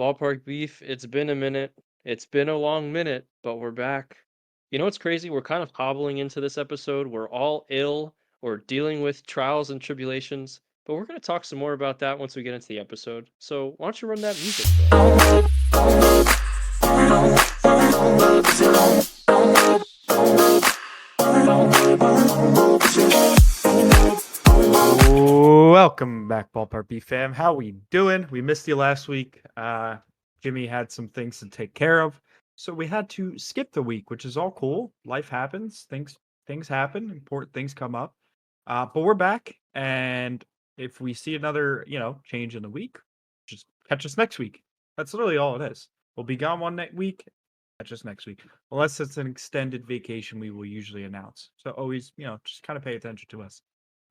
Ballpark beef, it's been a minute. It's been a long minute, but we're back. You know what's crazy? We're kind of hobbling into this episode. We're all ill or dealing with trials and tribulations, but we're going to talk some more about that once we get into the episode. So, why don't you run that music, Phil? Welcome back, Ballpark B fam. How we doing? We missed you last week. Jimmy had some things to take care of, so we had to skip the week, which is all cool. Life happens. Things happen. Important things come up. But we're back, and if we see another, change in the week, just catch us next week. That's literally all it is. We'll be gone one week. Catch us next week. Unless it's an extended vacation, we will usually announce. So always, just kind of pay attention to us.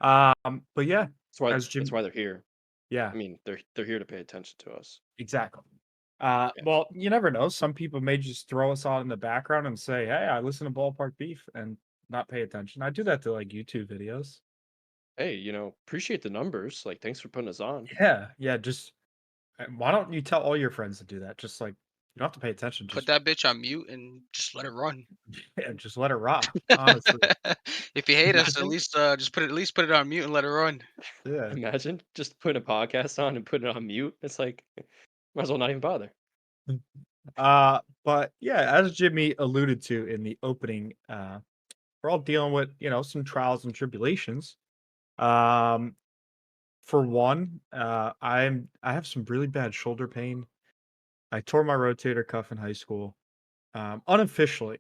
But yeah, That's why as that's Jim, why they're here. yeah, I mean, they're here to pay attention to us. exactly. Yeah. Well, you never know. Some people may just throw us on in the background and say, "Hey, I listen to Ballpark Beef," and not pay attention. I do that to like YouTube videos. Hey, appreciate the numbers. Like, thanks for putting us on. Yeah. Just why don't you tell all your friends to do that? Just like you don't have to pay attention. Put Just that bitch on mute and just let it run. yeah, just let it rock. Honestly, If you hate us, at Imagine, least put it on mute and let it run. yeah. imagine just putting a podcast on and putting it on mute. It's like, might as well not even bother. But yeah, as Jimmy alluded to in the opening, we're all dealing with some trials and tribulations. Um, for one, I have some really bad shoulder pain. I tore my rotator cuff in high school. Unofficially,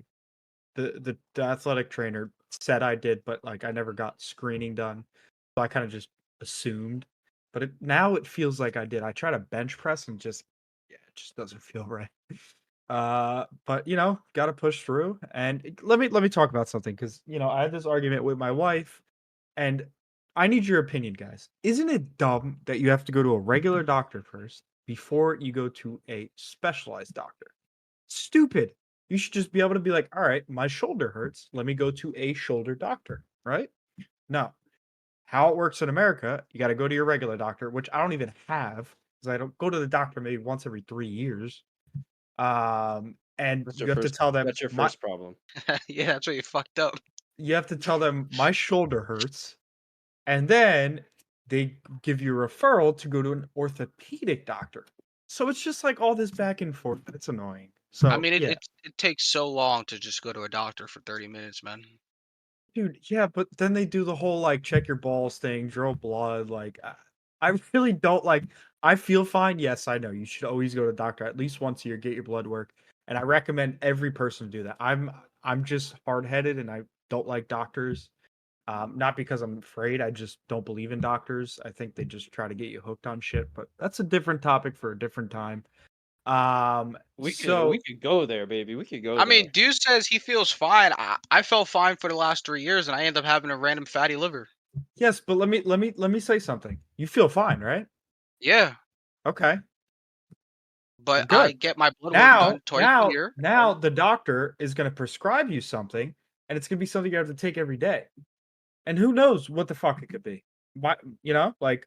the athletic trainer said I did, but like I never got screening done, so I kind of just assumed. But now it feels like I did. I try to bench press and just yeah, it just doesn't feel right. But got to push through. And let me talk about something because I had this argument with my wife, and I need your opinion, guys. Isn't it dumb that you have to go to a regular doctor first before you go to a specialized doctor? Stupid. You should just be able to be like, all right, my shoulder hurts. Let me go to a shoulder doctor, right? No. How it works in America, you got to go to your regular doctor, which I don't even have because I don't go to the doctor maybe once every 3 years. And That's you your have to first. tell them That's your first problem. Yeah, that's where you fucked up. my shoulder hurts, and then they give you a referral to go to an orthopedic doctor. So it's just like all this back and forth. It's annoying. I So mean, yeah, it takes so long to just go to a doctor for 30 minutes, man. dude. Yeah, but then they do the whole like check your balls thing, draw blood. Like I really don't like. I feel fine. Yes, I know you should always go to the doctor at least once a year, get your blood work, and I recommend every person to do that. I'm just hard headed and I don't like doctors. Not because I'm afraid, I just don't believe in doctors. I think they just try to get you hooked on shit, but that's a different topic for a different time. We could So we could go there, baby. We could go I mean, there. dude says he feels fine. I felt fine for the last 3 years, and I ended up having a random fatty liver. yes, but let me say something. You feel fine, right? Yeah, Okay, but I good. get my blood work Now, done twice a now, year. now the doctor is going to prescribe you something, and it's going to be something you have to take every day. And who knows what the fuck it could be? Why, like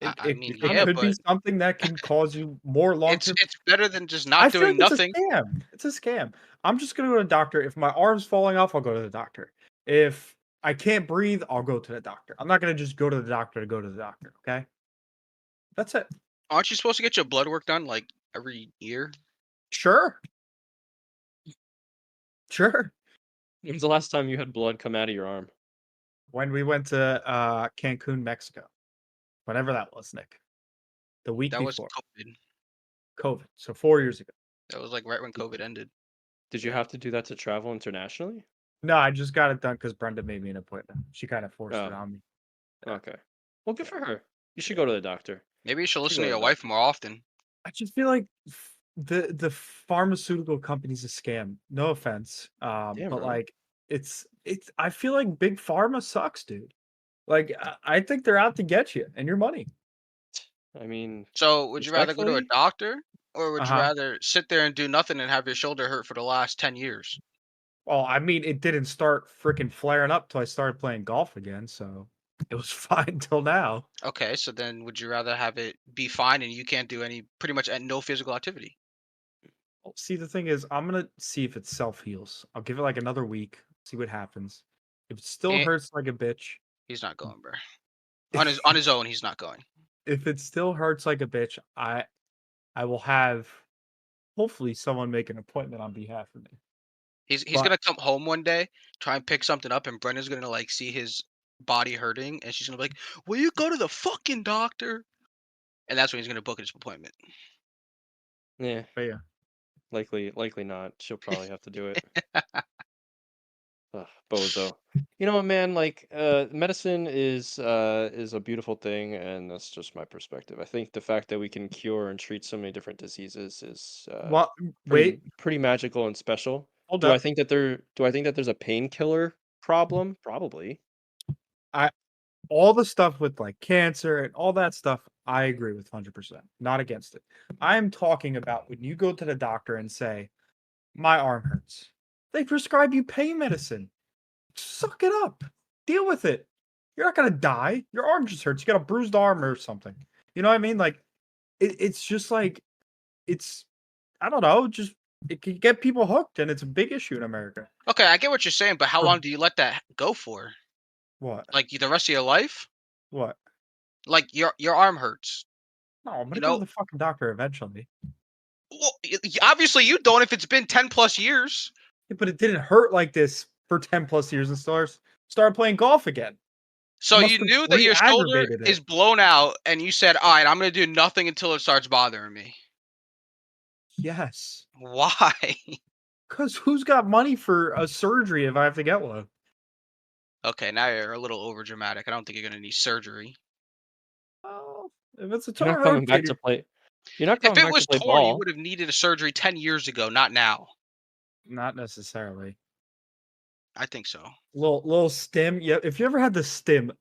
I, it, I it, mean, it yeah, could be but something that can cause you more long term. it's better than just I not feel doing like it's a nothing. scam. It's a scam. I'm just gonna go to the doctor. If my arm's falling off, I'll go to the doctor. If I can't breathe, I'll go to the doctor. I'm not gonna just go to the doctor to go to the doctor. Okay, that's it. Aren't you supposed to get your blood work done like every year? Sure, sure. When's the last time you had blood come out of your arm? When we went to Cancun, Mexico, whenever that was, Nick, the week That was before COVID. COVID, so 4 years ago. That was like right when COVID ended. Did you have to do that to travel internationally? No, I just got it done because Brenda made me an appointment. She kind of forced it Oh, on me. Yeah. okay. Well, good Yeah. for her. You should go to the doctor. Maybe you should You should listen go to to your the wife doctor. more often. I just feel like the pharmaceutical company's a scam. No offense, Damn, but bro. like it's. I feel like big pharma sucks, dude. Like I think they're out to get you and your money. I mean, So, would you rather go to a respectfully, doctor or would you Uh-huh. rather sit there and do nothing and have your shoulder hurt for the last 10 years? Well, I mean, it didn't start freaking flaring up till I started playing golf again. So It was fine till now. Okay, so then would you rather have it be fine and you can't do pretty much no physical activity? Well, see, the thing is, I'm gonna see if it self heals. I'll give it like another week, see what happens. If it still Eh, hurts like a bitch, he's not going, bro. On his own, he's not going. if it still hurts like a bitch, I will have hopefully someone make an appointment on behalf of me. He's But gonna come home one day, try and pick something up, and Brenda's gonna like see his body hurting, and she's gonna be like, "Will you go to the fucking doctor?" And that's when he's gonna book his appointment. Yeah, but yeah, likely not. She'll probably have to do it. Ugh, bozo. You know what, man? Like, medicine is a beautiful thing, and that's just my perspective. I think the fact that we can cure and treat so many different diseases is well, pretty wait, pretty magical and special. hold up. Do I think that there's a painkiller problem? Probably. I all the stuff with like cancer and all that stuff, I agree with 100%. Not against it. I am talking about when you go to the doctor and say, "My arm hurts." They prescribe you pain medicine. Suck it up. Deal with it. You're not gonna die. Your arm just hurts. You got a bruised arm or something. You know what I mean? Like it's just like it's I don't know, just it can get people hooked and it's a big issue in America. Okay, I get what you're saying, but how For long do you let that go for? what? Like the rest of your life? What? Like your arm hurts, No, I'm you gonna go to know? the fucking doctor eventually. Well, obviously you don't if it's been 10 plus years. Yeah, but it didn't hurt like this for 10 plus years and started playing golf again. I So must you have knew that your shoulder re-aggravated it. is blown out and you said, "All right, I'm going to do nothing until it starts bothering me." Yes. Why? Because who's got money for a surgery if I have to get one? Okay, now you're a little over dramatic. I don't think you're going to need surgery. Oh, if it's a You're not torn coming back to rotator, play. You're not If coming it back to was play torn, you ball. would have needed a surgery 10 years ago, not now. not necessarily. I think so. Little stim. Yeah, if you ever had the stim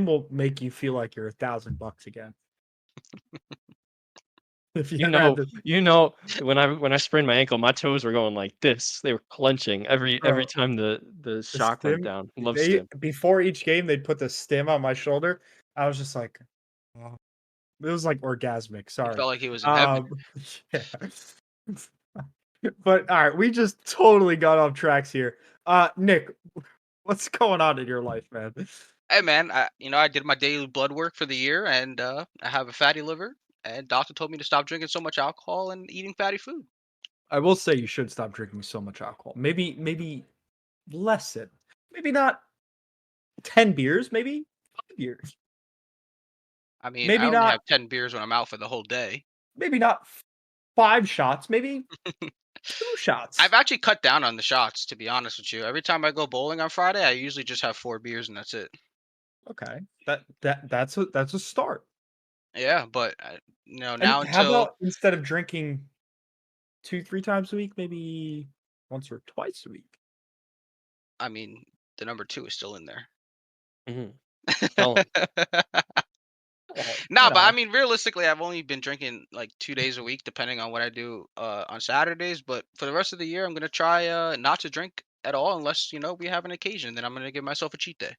will make you feel like you're $1,000 again. If you ever had the You know, when I sprained my ankle, my toes were going like this. They were clenching every bro, time the the shock went stim, down. Love they stim. before each game they'd put the stim on my shoulder. I was just like, oh. It was like orgasmic. He Sorry. felt like he was in heaven. Um, yeah. But all right, we just totally got off tracks here. Nick, what's going on in your life, man? Hey man, I did my daily blood work for the year, and I have a fatty liver. And doctor told me to stop drinking so much alcohol and eating fatty food. I will say you should stop drinking so much alcohol. Maybe lessen. Maybe not 10 beers, maybe 5 beers. I mean, I Maybe only not have 10 beers when I'm out for the whole day. maybe not 5 shots, maybe 2 shots. I've actually cut down on the shots, to be honest with you. Every time I go bowling on Friday, I usually just have 4 beers and that's it. Okay. That's a start. Yeah, but And now how until about instead of drinking 2, 3 times a week, maybe once or twice a week? I mean, the number two is still in there. Mhm. Tell him. Well, Nah, but I mean, realistically, I've only been drinking like 2 days a week, depending on what I do on Saturdays. But for the rest of the year, I'm gonna try not to drink at all, unless we have an occasion. Then I'm gonna give myself a cheat day.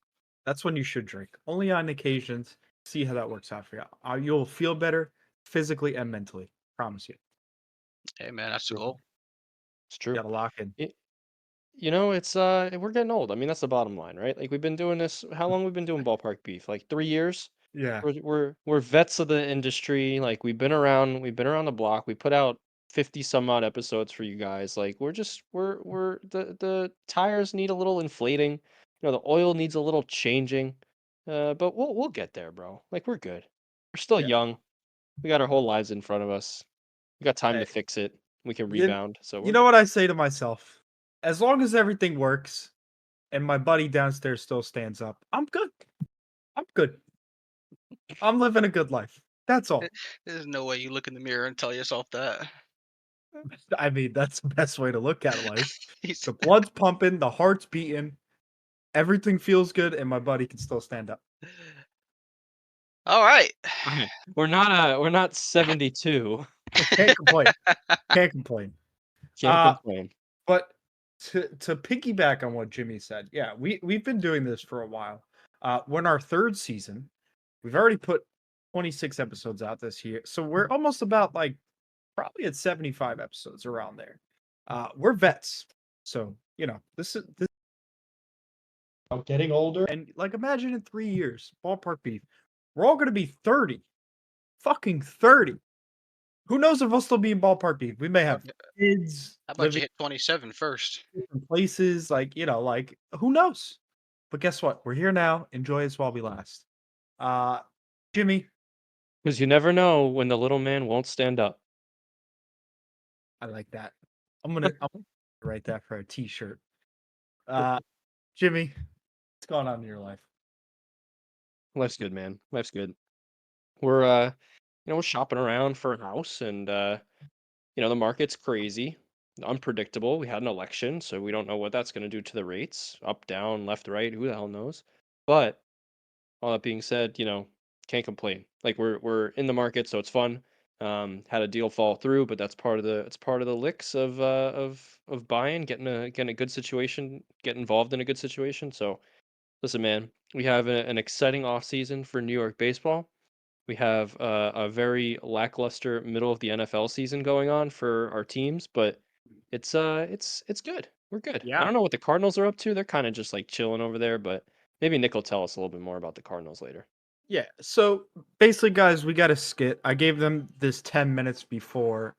that's when you should drink. Only on occasions. See how that works out for you. You'll feel better physically and mentally. Promise you. Hey man, that's the True. goal. It's You true. gotta lock in. It's we're getting old. I mean, that's the bottom line, right? Like we've been doing this. How long we've been doing ballpark beef? Like 3 years. Yeah. We're vets of the industry. Like we've been around. We've been around the block. We put out 50 some odd episodes for you guys. Like we're the tires need a little inflating. The oil needs a little changing. But we'll get there, bro. Like we're good. We're still Yeah. young. We got our whole lives in front of us. We got time to Hey, fix it. We can you, rebound. So you we're know good. what I say to myself? As long as everything works and my buddy downstairs still stands up, I'm good. I'm good. I'm living a good life. That's all. There's no way you look in the mirror and tell yourself that. I mean, that's the best way to look at life. He's- The blood's pumping, the heart's beating, everything feels good, and my buddy can still stand up. All right. Okay. We're not 72. Can't complain. Can't complain. Can't Uh, complain. but to piggyback on what Jimmy said, yeah, we've been doing this for a while. We're in our third season. We've already put 26 episodes out this year, so we're almost about like probably at 75 episodes around there. We're vets, so this getting older, and like imagine in 3 years, ballpark beef, we're all gonna be 30, fucking 30. Who knows if we'll still be in ballpark beef? We may How have kids about you living hit 27 first? in different places, like who knows? But guess what? We're here now. Enjoy us while we last. Uh, Jimmy, Because you never know when the little man won't stand up. I like that. I'm gonna write that for a T-shirt. Uh, Jimmy, what's going on in your life? Life's good, man. Life's good. We're we're shopping around for a house, and the market's crazy, unpredictable. We had an election, so we don't know what that's going to do to the rates, up, down, left, right, who the hell knows. But all that being said, can't complain. Like we're in the market, so it's fun. Had a deal fall through, but that's part of the licks of buying, getting a good situation, get involved in a good situation. So listen, man, we have an exciting off season for New York baseball. We have a very lackluster middle of the NFL season going on for our teams, but it's good. We're good. I Yeah. don't know what the Cardinals are up to. They're kind of just like chilling over there, but maybe Nick will tell us a little bit more about the Cardinals later. Yeah. So basically, guys, we got a skit. I gave them this 10 minutes before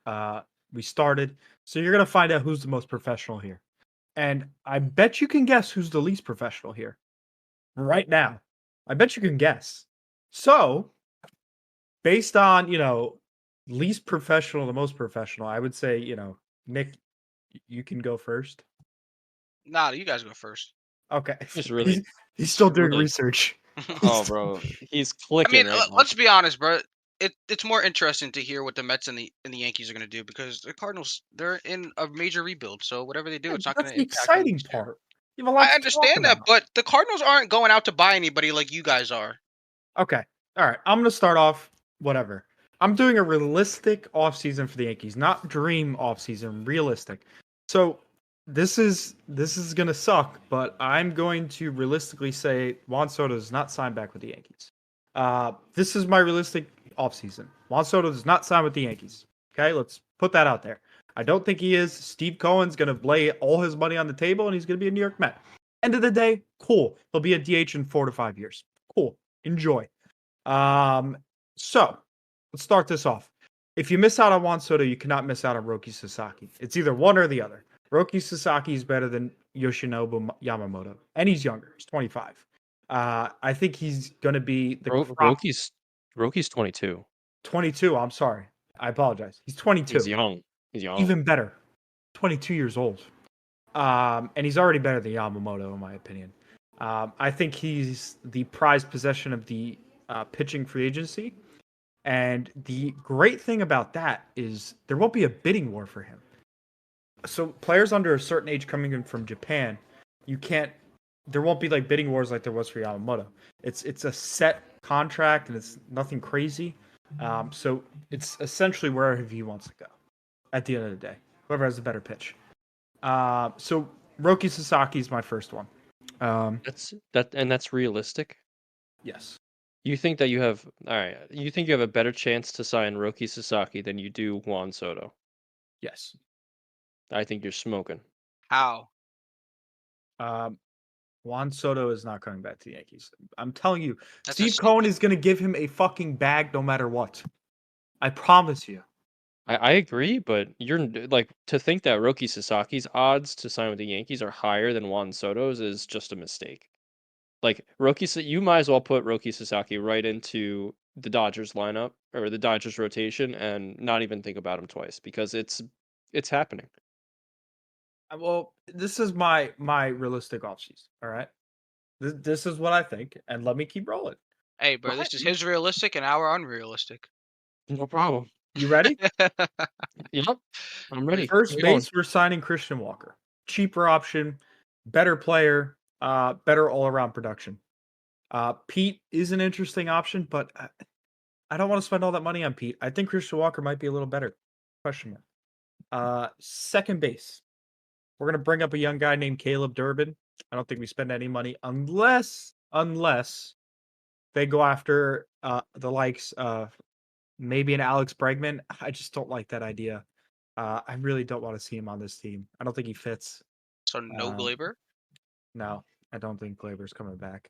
we started. So you're gonna find out who's the most professional here. And I bet you can guess who's the least professional here. Right now. I bet you can guess. So, based on, least professional to most professional, I would say, Nick, you can go first. Nah, you guys go first. Okay. Just He's, really, he's still doing really. research. Oh, He's bro, he's I clicking mean, right now. let's be honest, bro. It's more interesting to hear what the Mets and the Yankees are going to do because the Cardinals they're in a major rebuild. So whatever they do, Yeah, it's but not going that's to the impact them exciting this year. part. You have a lot I to talk understand that, about. but the Cardinals aren't going out to buy anybody like you guys are. Okay. All right. I'm going to start off whatever. I'm doing a realistic offseason for the Yankees, not dream offseason, realistic. So this is going to suck, but I'm going to realistically say Juan Soto does not sign back with the Yankees. This is my realistic offseason. Juan Soto does not sign with the Yankees. Okay, let's put that out there. I don't think he is. Steve Cohen's going to lay all his money on the table and he's going to be a New York Met. End of the day, cool. He'll be a DH in 4 to 5 years. Cool. Enjoy. So let's start this off. If you miss out on Juan Soto, you cannot miss out on Roki Sasaki. It's either one or the other. Roki Sasaki is better than Yoshinobu Yamamoto, and he's younger. He's 25. I think he's going to be the crop. Roki's 22. 22. I'm sorry. I apologize. He's He's 22. young. He's young. Even better. 22 years old. And he's already better than Yamamoto, in my opinion. I think he's the prized possession of the pitching free agency. And the great thing about that is there won't be a bidding war for him. So players under a certain age coming in from Japan, you can't. There won't be like bidding wars like there was for Yamamoto. It's a set contract and it's nothing crazy. So it's essentially wherever he wants to go. At the end of the day, whoever has the better pitch. So Roki Sasaki is my first one. That's realistic. Yes. You think that you have all right? You think you have a better chance to sign Roki Sasaki than you do Juan Soto? Yes. I think you're smoking. How? Um, Juan Soto is not coming back to the Yankees. I'm telling you, That's a Steve Cohen stupid. is going to give him a fucking bag no matter what. I promise you. I agree, but like to think that Roki Sasaki's odds to sign with the Yankees are higher than Juan Soto's is just a mistake. Like you might as well put Roki Sasaki right into the Dodgers lineup or the Dodgers rotation and not even think about him twice because it's happening. Well, this is my realistic offseason. All right, this is what I think, and let me keep rolling. Hey, bro, Right? this is his realistic and our unrealistic. No problem. You ready? Yep, I'm ready. First Keep going. base, we're signing Christian Walker. Cheaper option, better player, better all around production. Pete is an interesting option, but I don't want to spend all that money on Pete. I think Christian Walker might be a little better. Question mark. Second base. We're gonna bring up a young guy named Caleb Durbin. I don't think we spend any money unless unless they go after the likes of maybe an Alex Bregman. I just don't like that idea. I really don't want to see him on this team. I don't think he fits. So no Um, Glaber. no, I don't think Glaber's coming back.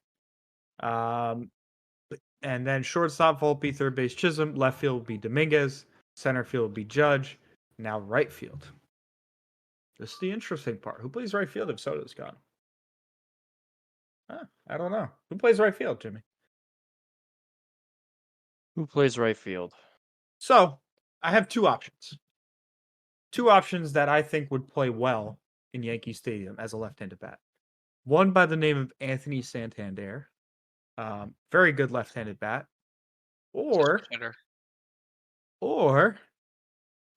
Um, and then shortstop Volpe, third base Chisholm, left field will be Dominguez, center field will be Judge. Now right field. This is the interesting part. Who plays right field if Soto's gone? I don't know. Who plays right field, Jimmy? Who plays right field? So I have two options. Two options that I think would play well in Yankee Stadium as a left-handed bat. One by the name of Anthony Santander, very good left-handed bat, System or hitter. or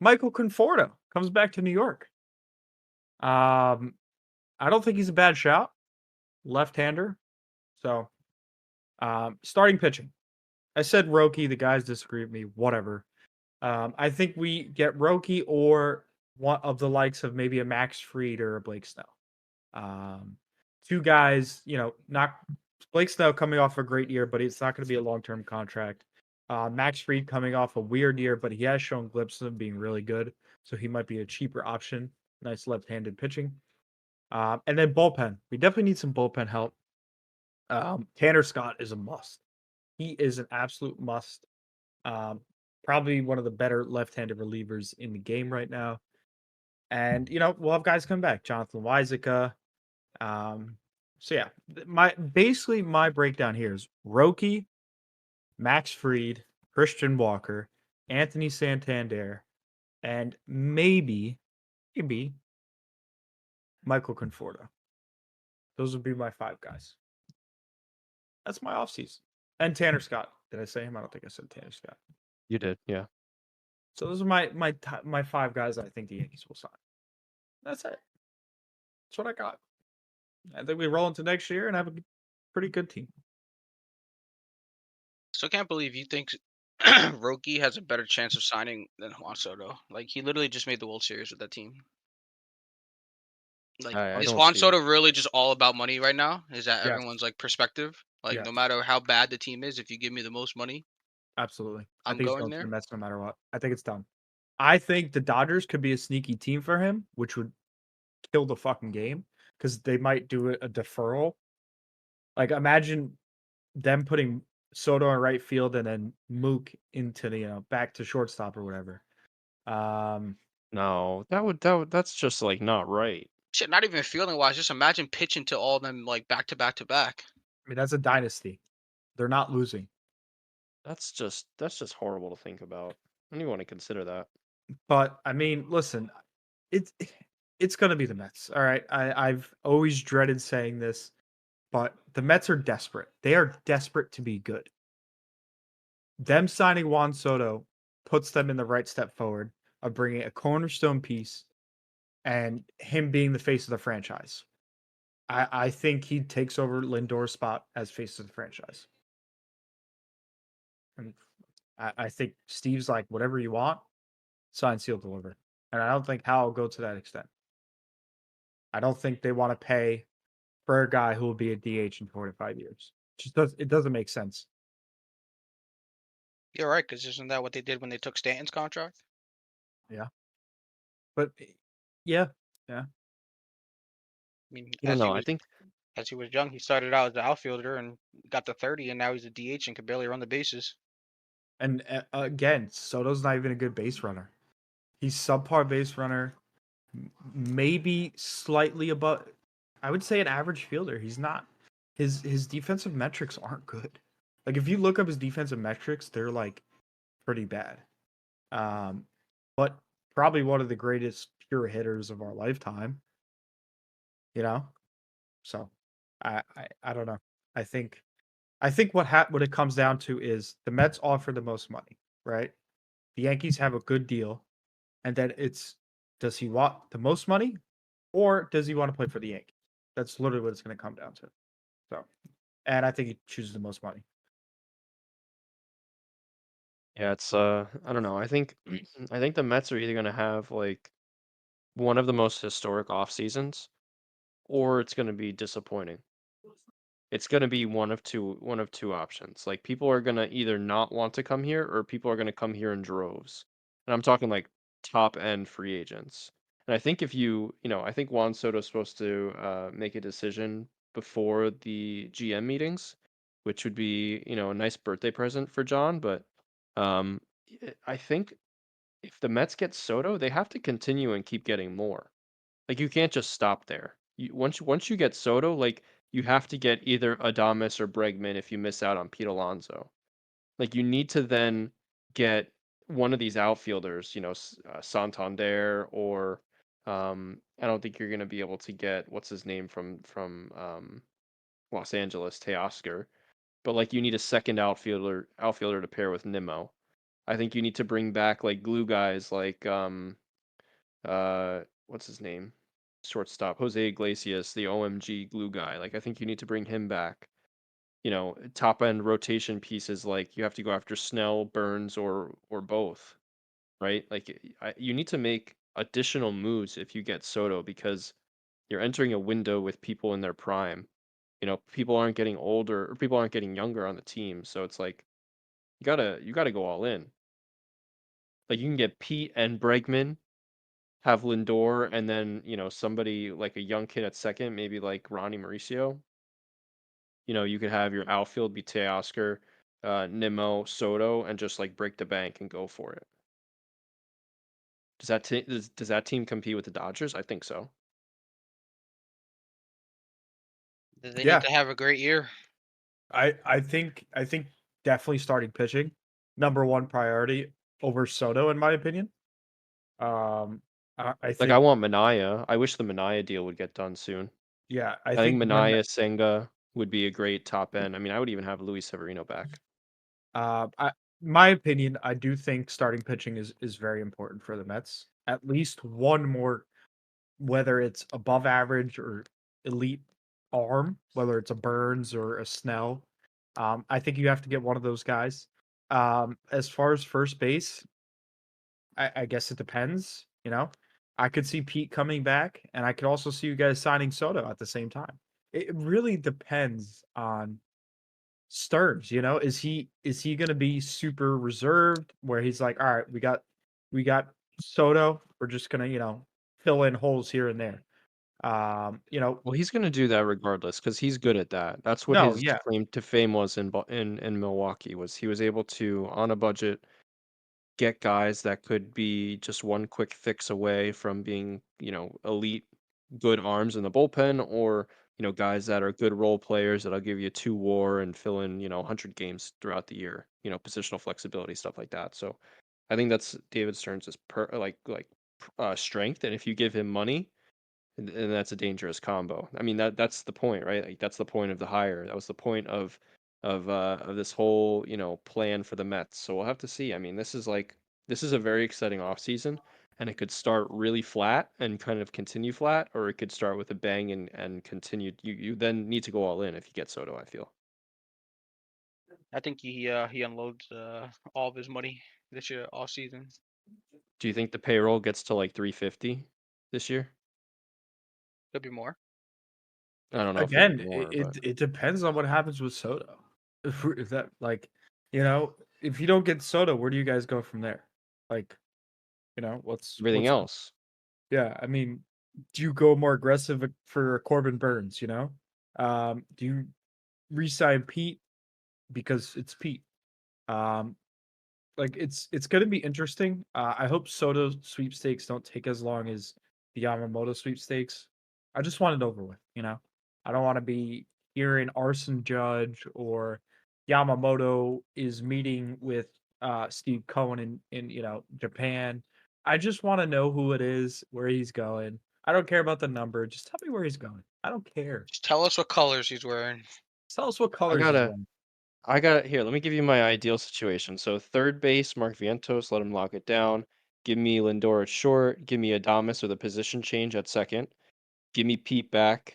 Michael Conforto comes back to New York. I don't think he's a bad shot, left-hander. So, starting pitching. I said Roki. The guys disagree with me. Whatever. I think we get Roki or one of the likes of maybe a Max Fried or a Blake Snell. Two guys, not Blake Snell coming off a great year, but it's not going to be a long-term contract. Max Fried coming off a weird year, but he has shown glimpses of being really good, so he might be a cheaper option. Nice left-handed pitching. And then bullpen. We definitely need some bullpen help. Tanner Scott is a must. He is an absolute must. Probably one of the better left-handed relievers in the game right now. And we'll have guys come back. Jonathan Weizica. So yeah, my breakdown here is Roki, Max Fried, Christian Walker, Anthony Santander, and maybe Michael Conforto. Those would be my five guys. That's my offseason. And Tanner Scott. Did I say him? I don't think I said Tanner Scott. You did, yeah. So those are my five guys I think the Yankees will sign. That's it. That's what I got. I think we roll into next year and have a pretty good team. So I can't believe you think Roki has a better chance of signing than Juan Soto. Like he literally just made the World Series with that team. Like I is don't Juan see it. Soto really just all about money right now? Is that Yes. everyone's like perspective? Like no Yes. matter how bad the team is, if you give me the most money, Absolutely. I I'm think he's going going to the there. Mets no matter what. I think it's done. I think the Dodgers could be a sneaky team for him, which would kill the fucking game because they might do a deferral. Like imagine them putting Soto in right field and then Mook into the back to shortstop or whatever. No, that's just like not right. Shit, not even feeling wise. Just imagine pitching to all of them like back to back to back. I mean that's a dynasty. They're not losing. That's just horrible to think about. I don't even want to consider that. But I mean, listen, it's it's gonna be the Mets. All right. I've always dreaded saying this, but the Mets are desperate. They are desperate to be good. Them signing Juan Soto puts them in the right step forward of bringing a cornerstone piece and him being the face of the franchise. I think he takes over Lindor's spot as face of the franchise. And I think Steve's like, whatever you want, sign, seal, deliver. And I don't think Hal will go to that extent. I don't think they want to pay for a guy who will be a DH in 4 to 5 years. It doesn't make sense. You're right, because isn't that what they did when they took Stanton's contract? Yeah. But yeah. Yeah. I mean, I don't know. I think as he was young, he started out as an outfielder and got to 30, and now he's a DH and can barely run the bases. And again, Soto's not even a good base runner. He's subpar base runner, maybe slightly above. I would say an average fielder. He's not. His defensive metrics aren't good. Like if you look up his defensive metrics, they're like pretty bad. Um, but probably one of the greatest pure hitters of our lifetime. You know, so I don't know. I think what it comes down to is the Mets offer the most money, right? The Yankees have a good deal, and then it's does he want the most money or does he want to play for the Yankees? That's literally what it's going to come down to. So, and I think he chooses the most money. yeah, it's I don't know. I think I think the Mets are either gonna have like one of the most historic off seasons, or it's gonna be disappointing. it's gonna be one of two options. Like people are gonna either not want to come here or people are gonna come here in droves. And I'm talking like top end free agents. And I think if I think Juan Soto's supposed to make a decision before the GM meetings, which would be, a nice birthday present for John. But I think if the Mets get Soto, they have to continue and keep getting more. Like you can't just stop there. Once you get Soto, like you have to get either Adames or Bregman if you miss out on Pete Alonso. Like you need to then get one of these outfielders, Santander or I don't think you're gonna be able to get what's his name from Los Angeles, Teoscar. But like you need a second outfielder to pair with Nimmo. I think you need to bring back like glue guys like what's his name? Shortstop, Jose Iglesias, the OMG glue guy. Like I think you need to bring him back. Top end rotation pieces like you have to go after Snell, Burns, or both, right? Like you need to make additional moves if you get Soto because you're entering a window with people in their prime. People aren't getting older or people aren't getting younger on the team, so it's like you gotta go all in. Like you can get Pete and Bregman, have Lindor, and then somebody like a young kid at second, maybe like Ronnie Mauricio. You could have your outfield be Teoscar, Nimmo, Soto, and just like break the bank and go for it. Does that team compete with the Dodgers? I think so. They need Yeah, to have a great year. I think definitely starting pitching, number one priority over Soto, in my opinion. I Like I think want Manaya. I wish the Manaya deal would get done soon. yeah, I I think think when Manaya, Senga would be a great top end. I mean, I would even have Luis Severino back. I my opinion, I do think starting pitching is very important for the Mets. At least one more, whether it's above average or elite arm, whether it's a Burns or a Snell. I think you have to get one of those guys. As far as first base, I guess it depends. I could see Pete coming back, and I could also see you guys signing Soto at the same time. It really depends on Stearns. Is he going to be super reserved, where he's like, all right, we got Soto, we're just gonna fill in holes here and there. Well, he's gonna do that regardless because he's good at that. That's what No, his yeah, claim to fame was in Milwaukee was he was able to on a budget get guys that could be just one quick fix away from being, elite good arms in the bullpen or, guys that are good role players that'll give you two WAR and fill in, 100 games throughout the year, positional flexibility, stuff like that. So I think that's David Stearns' strength. And if you give him money, and that's a dangerous combo. I mean that's the point, right? Like that's the point of the hire. That was the point of this whole, plan for the Mets. So we'll have to see. I mean, this is a very exciting offseason and it could start really flat and kind of continue flat or it could start with a bang and continue. You then need to go all in if you get Soto, I feel. I think he unloads all of his money this year all season. Do you think the payroll gets to like 350 this year? Could be more. I don't know if it'll be again, more, it but it, it depends on what happens with Soto. If that like, you know, if you don't get Soto, where do you guys go from there? Like, what's everything what's else. yeah, I mean, do you go more aggressive for Corbin Burns, Do you re-sign Pete because it's Pete? Um, like it's gonna be interesting. I hope Soto sweepstakes don't take as long as the Yamamoto sweepstakes. I just want it over with. I don't want to be hearing Arson Judge or Yamamoto is meeting with Steve Cohen in Japan. I just want to know who it is, where he's going. I don't care about the number. Just tell me where he's going. I don't care. Just tell us what colors he's wearing. Just tell us what I colors he's gotta wearing. I got here. Let me give you my ideal situation. So third base, Mark Vientos, let him lock it down. Give me Lindor at short. Give me Adames with a position change at second. Give me Pete back.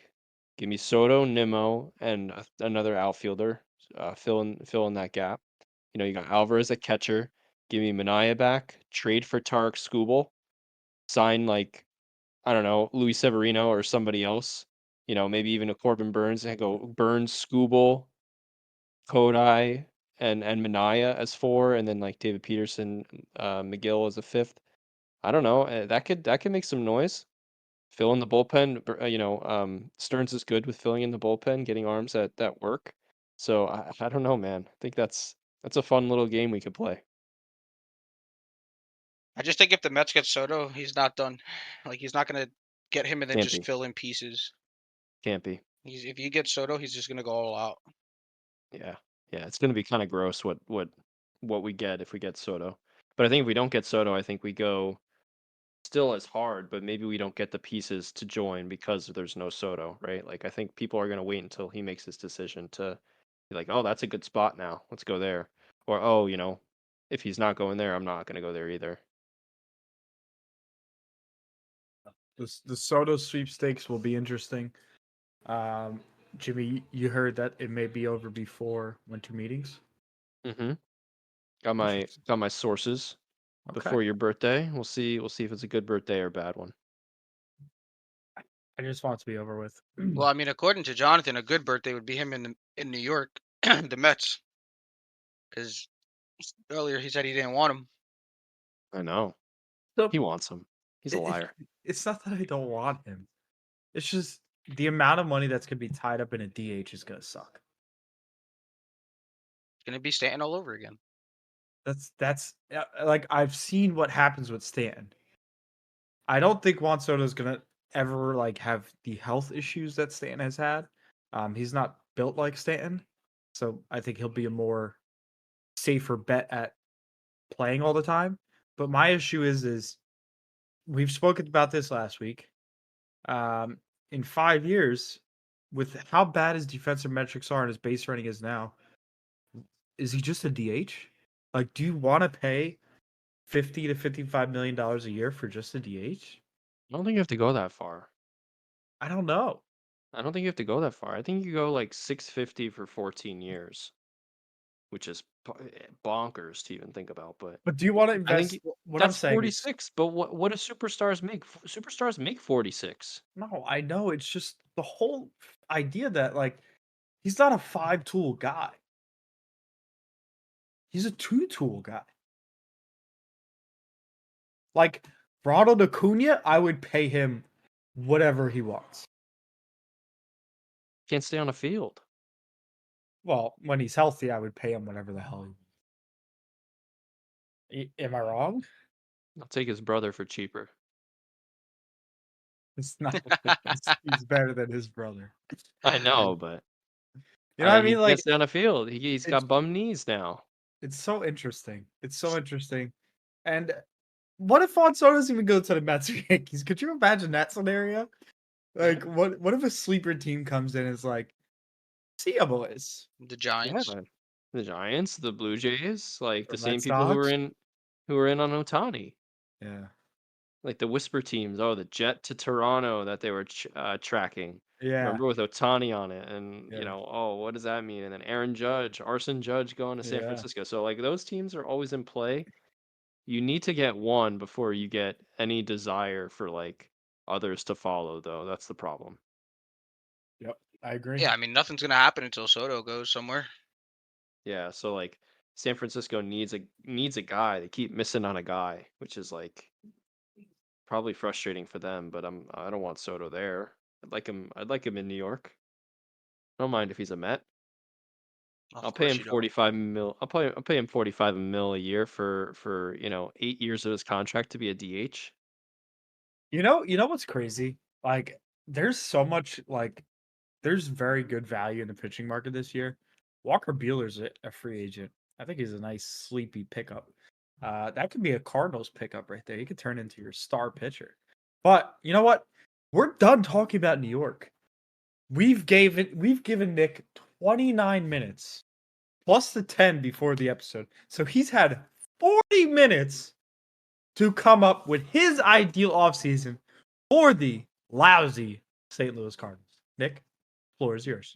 Give me Soto, Nimmo, and another outfielder. Fill in that gap. You got Alvarez at catcher. Give me Manaya back. Trade for Tarek Skubal. Sign like I don't know Luis Severino or somebody else. maybe even a Corbin Burns and go Burns, Skubal, Kodai, and Minaya as 4, and then like David Peterson, McGill as a 5th. I don't know. That could make some noise. Fill in the bullpen. Stearns is good with filling in the bullpen, getting arms that work. So I don't know, man. I think that's a fun little game we could play. I just think if the Mets get Soto, he's not done. Like he's not gonna get him and then Can't just be. fill in pieces. Can't be. If you get Soto, he's just gonna go all out. Yeah. Yeah. It's gonna be kind of gross what we get if we get Soto. But I think if we don't get Soto, I think we go still as hard, but maybe we don't get the pieces to join because there's no Soto, right? Like I think people are gonna wait until he makes his decision to be like, oh, that's a good spot now. Let's go there. Or oh, if he's not going there, I'm not gonna go there either. The Soto sweepstakes will be interesting. Jimmy, you heard that it may be over before winter meetings. Mm-hmm. Got my Interesting. got my sources Okay. before your birthday. We'll see. We'll see if it's a good birthday or a bad one. I just want it to be over with. Well, I mean, according to Jonathan, a good birthday would be him in New York, the Mets, because earlier he said he didn't want him. I know. So He wants him. He's a it, liar. it's not that I don't want him. It's just the amount of money that's gonna be tied up in a DH is gonna suck. It's gonna be Stanton all over again. That's like I've seen what happens with Stanton. I don't think Juan Soto is gonna ever like have the health issues that Stanton has had. He's not built like Stanton, so I think he'll be a more safer bet at playing all the time. But my issue is we've spoken about this last week. In 5 years, with how bad his defensive metrics are and his base running is now, is he just a DH? Like, do you want to pay $50 to $55 million a year for just a DH? I don't think you have to go that far. I don't know. I don't think you have to go that far. I think you go like 650 for 14 years, which is bonkers to even think about. But But do you want to I think invest? What I'm that's saying is, 46. But what do superstars make? Superstars make 46. no, I know. It's just the whole idea that, like, he's not a 5 tool guy. He's a 2 tool guy. Like, Ronald Acuna, I would pay him whatever he wants. Can't stay on a field. Well, when he's healthy, I would pay him whatever the hell am I wrong? I'll take his brother for cheaper. It's not he's better than his brother. I know, but You know what I he mean? can't Like, stay on a field. He's it's got bum knees now. it's so interesting. It's so interesting. And what if Juan Soto doesn't even go to the Mets or Yankees? Could you imagine that scenario? Like, what if a sleeper team comes in and is like, see ya, boys. The Yeah, Giants. man. The Giants, the Blue Jays, like Or the same Red people who were Sox? in on Otani. Yeah. Like the whisper teams. Oh, the Jet to Toronto that they were tracking. Yeah. Remember with Otani on it, and Yeah. oh, what does that mean? And then Aaron Judge, Arson Judge going to San Yeah. Francisco. So like those teams are always in play. You need to get one before you get any desire for like others to follow, though. That's the problem. Yep. I agree. Yeah, I mean nothing's gonna happen until Soto goes somewhere. Yeah, so like San Francisco needs a guy. They keep missing on a guy, which is like probably frustrating for them, but I don't want Soto there. I'd like him in New York. I don't mind if he's a Met. I'll Of pay course him you don't. 45 mil. I'll pay him 45 mil a year for 8 years of his contract to be a DH. You know what's crazy? Like, there's so much like there's very good value in the pitching market this year. Walker Bueller's a free agent. I think he's a nice sleepy pickup. That could be a Cardinals pickup right there. He could turn into your star pitcher. But you know what? We're done talking about New York. We've given Nick 29 minutes plus the 10 before the episode. So he's had 40 minutes to come up with his ideal offseason for the lousy St. Louis Cardinals. Nick, floor is yours.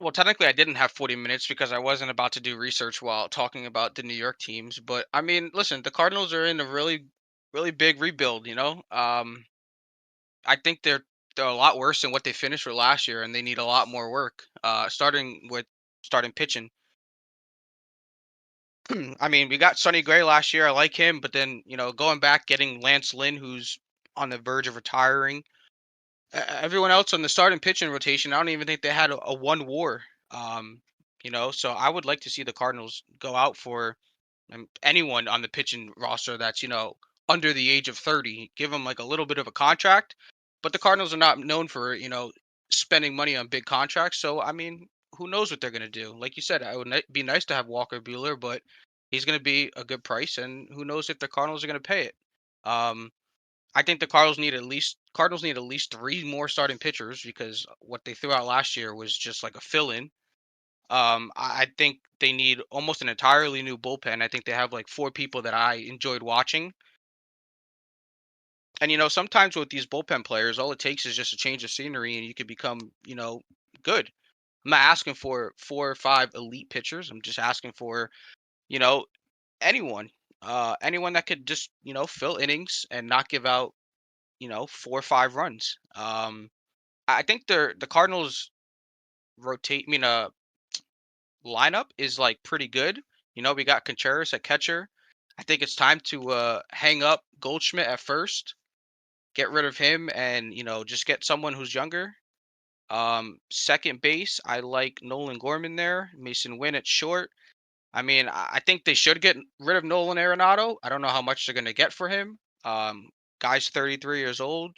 Well, technically, I didn't have 40 minutes because I wasn't about to do research while talking about the New York teams. But I mean, listen, the Cardinals are in a really, really big rebuild. I think they're they're a lot worse than what they finished with last year, and they need a lot more work. Starting pitching. I mean, we got Sonny Gray last year. I like him, but then going back getting Lance Lynn, who's on the verge of retiring. Everyone else on the starting pitching rotation, I don't even think they had a one WAR. Um, so I would like to see the Cardinals go out for anyone on the pitching roster that's under the age of 30, give them like a little bit of a contract. But the Cardinals are not known for spending money on big contracts. So I mean, who knows what they're gonna do? Like you said, it would be nice to have Walker Bueller, but he's gonna be a good price, and who knows if the Cardinals are gonna pay it. Um, I think the Cardinals need at least three more starting pitchers because what they threw out last year was just like a fill-in. I think they need almost an entirely new bullpen. I think they have like four people that I enjoyed watching. And sometimes with these bullpen players, all it takes is just a change of scenery, and you could become good. I'm not asking for 4 or 5 elite pitchers. I'm just asking for you know anyone, anyone that could just fill innings and not give out 4 or 5 runs. I think the Cardinals rotate. I mean, lineup is like pretty good. We got Contreras at catcher. I think it's time to hang up Goldschmidt at first, get rid of him, and just get someone who's younger. Second base, I like Nolan Gorman there. Mason Wynn at short. I mean, I think they should get rid of Nolan Arenado. I don't know how much they're gonna get for him. Guy's 33 years old.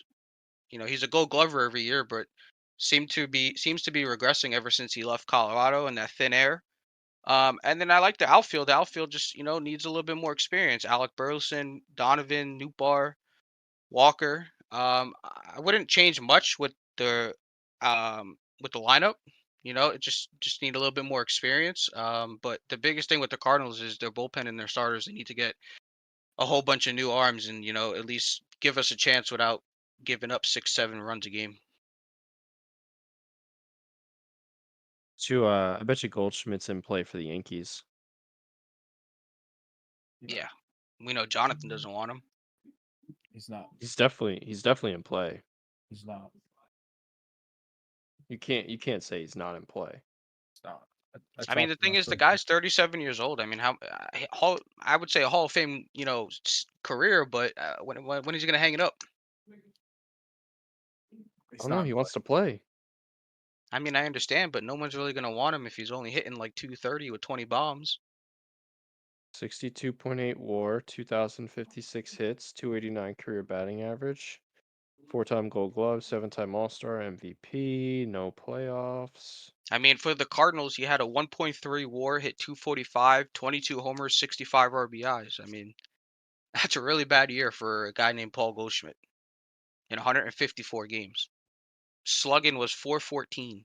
He's a Gold Glover every year, but seems to be regressing ever since he left Colorado and that thin air. And then I like the outfield. The outfield just needs a little bit more experience. Alec Burleson, Donovan, Newbar, Walker. I wouldn't change much with the lineup. It just need a little bit more experience. But the biggest thing with the Cardinals is their bullpen and their starters. They need to get a whole bunch of new arms and at least give us a chance without giving up 6, 7 runs a game. I bet you Goldschmidt's in play for the Yankees. Yeah, we know Jonathan doesn't want him. He's not. He's definitely in play. He's not. You can't say he's not in play. He's not. I mean, the thing is, the guy's 37 years old. I mean, I would say a Hall of Fame, career, but when is he gonna hang it up? I don't know. He wants to play. I mean, I understand, but no one's really gonna want him if he's only hitting like 230 with 20 bombs. 62.8 WAR, 2,056 hits, 289 career batting average, 4-time Gold Glove, 7-time All-Star, MVP, no playoffs. I mean, for the Cardinals, he had a 1.3 WAR, hit 245, 22 homers, 65 RBIs. I mean, that's a really bad year for a guy named Paul Goldschmidt in 154 games. Slugging was 414.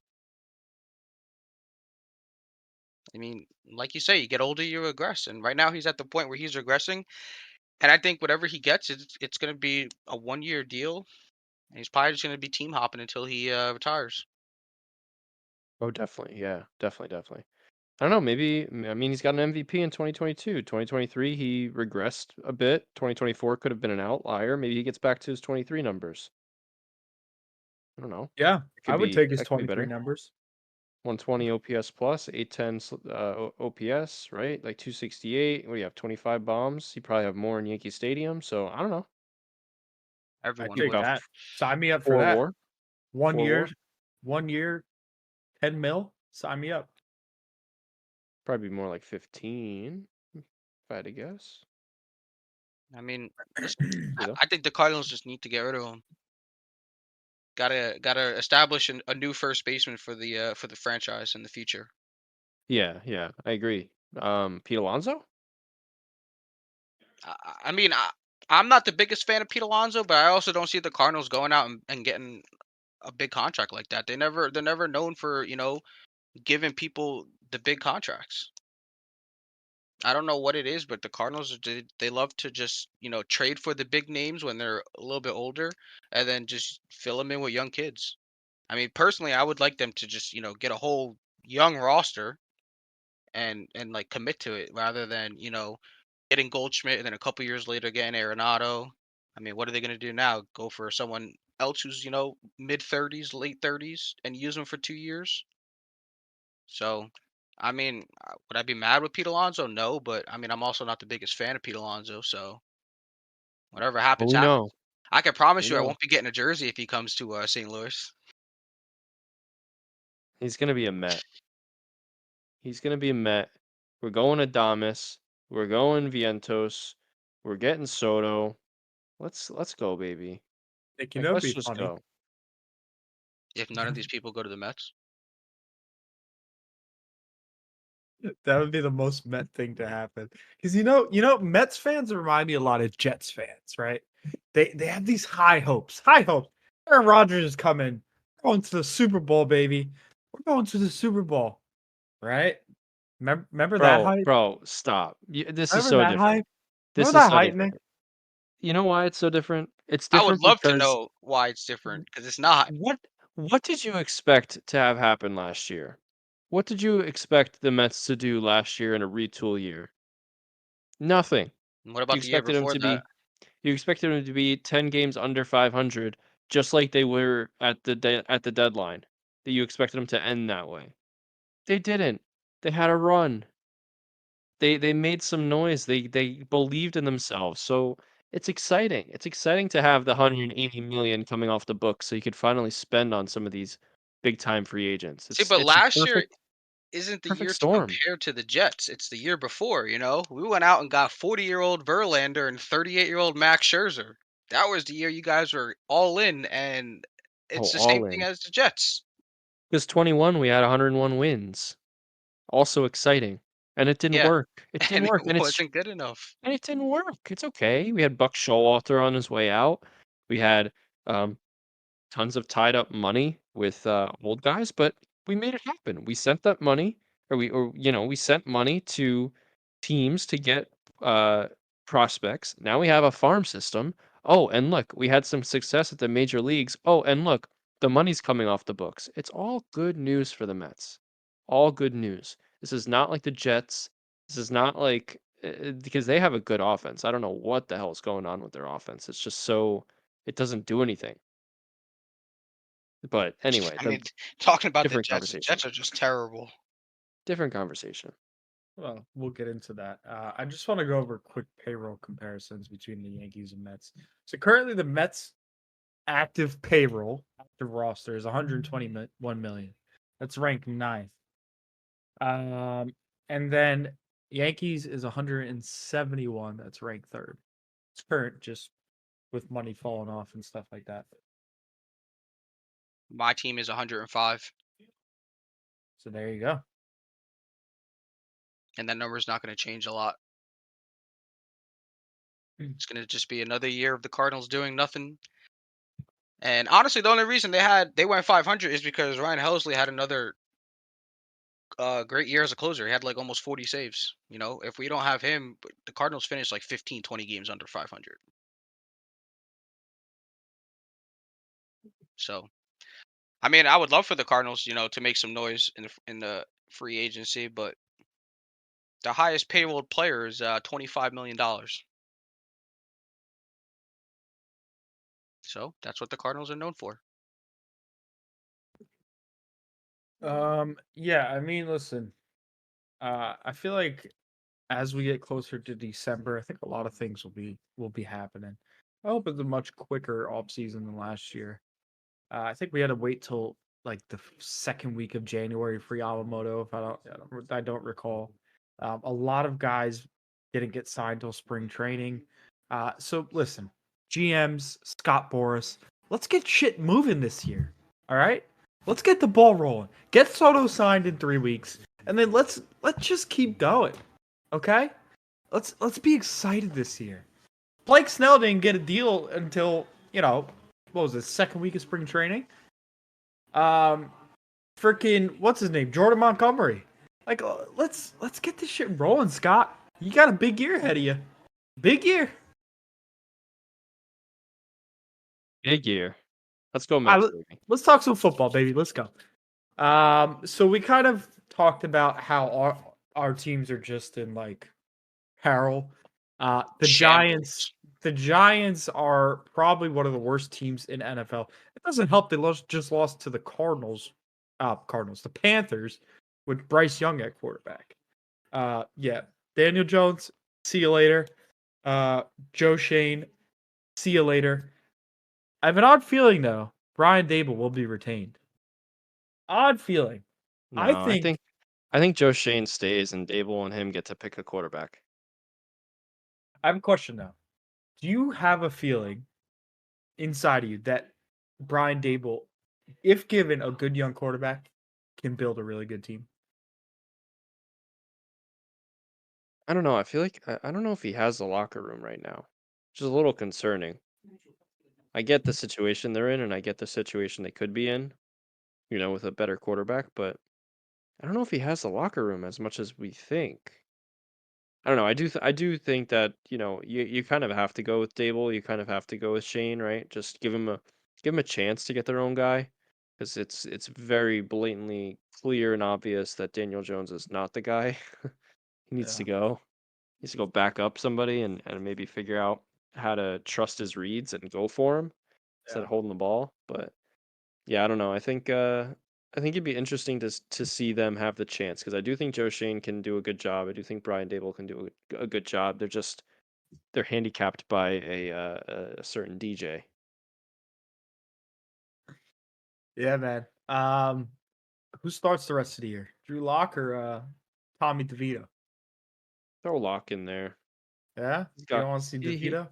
I mean, like you say, you get older, you regress, and right now he's at the point where he's regressing. And I think whatever he gets, it's going to be a 1-year deal, and he's probably just going to be team hopping until he retires. Oh, definitely. Yeah, definitely. I don't know. Maybe, I mean, he's got an MVP in 2022. 2023, he regressed a bit. 2024 could have been an outlier. Maybe he gets back to his 23 numbers. I don't know. Yeah, I would take his That could be 23 better. numbers. 120 OPS plus, 810 OPS, right? Like 268. What do you have? 25 bombs. He probably have more in Yankee Stadium. So I don't know. I'd Everyone take would. About that. Sign me up for 4 that. WAR. 1 4 year, WAR. 1 year, 10 mil. Sign me up. Probably more like 15, if I had to guess. I mean, listen, I think the Cardinals just need to get rid of him. Gotta establish a new first baseman for the franchise in the future. Yeah, I agree. Pete Alonso? I mean, I'm not the biggest fan of Pete Alonso, but I also don't see the Cardinals going out and getting a big contract like that. They're never known for giving people the big contracts. I don't know what it is, but the Cardinals they love to just trade for the big names when they're a little bit older, and then just fill them in with young kids. I mean, personally, I would like them to just get a whole young roster and like commit to it rather than getting Goldschmidt and then a couple years later getting Arenado. I mean, what are they going to do now? Go for someone else who's mid-30s, late 30s, and use him for 2 years. So, I mean, would I be mad with Pete Alonso? No, but I mean, I'm also not the biggest fan of Pete Alonso. So whatever But happens, we happens. know, I can promise we you, I know won't be getting a jersey if he comes to St. Louis. he's gonna be a Met. He's gonna be a Met. We're going Adames. We're going Vientos. We're getting Soto. Let's go, baby. Like, Like, it'd let's be just funny. go. If none of these people go to the Mets, That would be the most Met thing to happen. Because Mets fans remind me a lot of Jets fans, right? They have these high hopes. High hopes. Aaron Rodgers is coming. We're going to the Super Bowl, baby. We're going to the Super Bowl. Right? Remember that hype? Bro, stop. This is Remember so that different. hype? This Remember is that so hype, Nick? different. You know why it's so different? It's I would different love to because know why it's different because it's not. what what did you expect to have happen last year? What did you expect the Mets to do last year in a retool year? Nothing. And what You about the year expected them before to that? be you expected them to be 10 games under 500 just like they were at at the deadline. That you expected them to end that way. They didn't. They had a run. They made some noise. They believed in themselves. So it's exciting. It's exciting to have the 180 million coming off the books so you could finally spend on some of these big time free agents. See, but It's a last year isn't the perfect year to storm. compare to the Jets. It's the year before, We went out and got 40-year-old Verlander and 38-year-old Max Scherzer. That was the year you guys were all in, and Oh, it's the same all thing in. as the Jets. Because 21 we had 101 wins. Also exciting. And it didn't Yeah, work. It didn't and work. it wasn't good enough. And it didn't work. It's okay. We had Buck Showalter on his way out. We had um tons of tied up money with old guys, but we made it happen. We sent that money, we sent money to teams to get uh, prospects. Now we have a farm system. Oh, and look, we had some success at the major leagues. Oh, and look, the money's coming off the books. It's all good news for the Mets. All good news. This is not like the Jets. This is not like because they have a good offense. I don't know what the hell is going on with their offense. It's just so it doesn't do anything. But anyway, I the mean, talking about different The conversation. Jets are just terrible. Different conversation. Well, we'll get into that. I just want to go over quick payroll comparisons between the Yankees and Mets. So currently, the Mets active payroll, active roster is 121 million. That's ranked ninth. And then Yankees is 171. That's ranked third. It's current, just with money falling off and stuff like that. My team is 105, So there you go. and that number is not going to change a lot. It's going to just be another year of the Cardinals doing nothing. And honestly, the only reason they went 500 is because Ryan Helsley had another great year as a closer. He had like almost 40 saves. If we don't have him, the Cardinals finished like 15, 20 games under 500. So, I mean, I would love for the Cardinals, to make some noise in the free agency, but the highest payroll player is $25 million. So that's what the Cardinals are known for. Yeah, I mean, listen, I feel like as we get closer to December, I think a lot of things will be happening. I hope it's a much quicker off season than last year. I think we had to wait till like the second week of January for Yamamoto, if I don't recall. A lot of guys didn't get signed till spring training. So listen, GMs, Scott Boras, let's get shit moving this year. All right, let's get the ball rolling. Get Soto signed in 3 weeks, and then let's just keep going. Okay, let's be excited this year. Blake Snell didn't get a deal until what was it, second week of spring training? Um, freaking what's his name? Jordan Montgomery. Like, let's get this shit rolling, Scott. You got a big year ahead of you. Big year. Big year. Let's go All Mets, right, baby. let's talk some football, baby. Let's go. So we kind of talked about how our teams are just in like peril. The Giants, Shambles. the Giants are probably one of the worst teams in NFL. It doesn't help they just lost to the the Panthers with Bryce Young at quarterback. Yeah, Daniel Jones, see you later. Joe Shane, see you later. I have an odd feeling though. Brian Dable will be retained. Odd feeling. I No, think I think Joe Shane stays and Dable and him get to pick a quarterback. I have a question now. Do you have a feeling inside of you that Brian Dable, if given a good young quarterback, can build a really good team? I don't know. I feel like I don't know if he has the locker room right now, which is a little concerning. I get the situation they're in, and I get the situation they could be in, with a better quarterback, but I don't know if he has the locker room as much as we think. I don't know. I do think that, you kind of have to go with Dable. You kind of have to go with Shane, right? Just give him a chance to get their own guy, because it's very blatantly clear and obvious that Daniel Jones is not the guy. He needs to Yeah, go. He needs to go back up somebody and maybe figure out how to trust his reads and go for him instead yeah. of holding the ball. But yeah, I don't know. I think it'd be interesting to see them have the chance, because I do think Joe Shane can do a good job. I do think Brian Dable can do a good job. They're handicapped by a certain DJ. Yeah, man. Who starts the rest of the year? Drew Lock or Tommy DeVito? Throw Lock in there. Yeah? He's You got don't want to see he DeVito?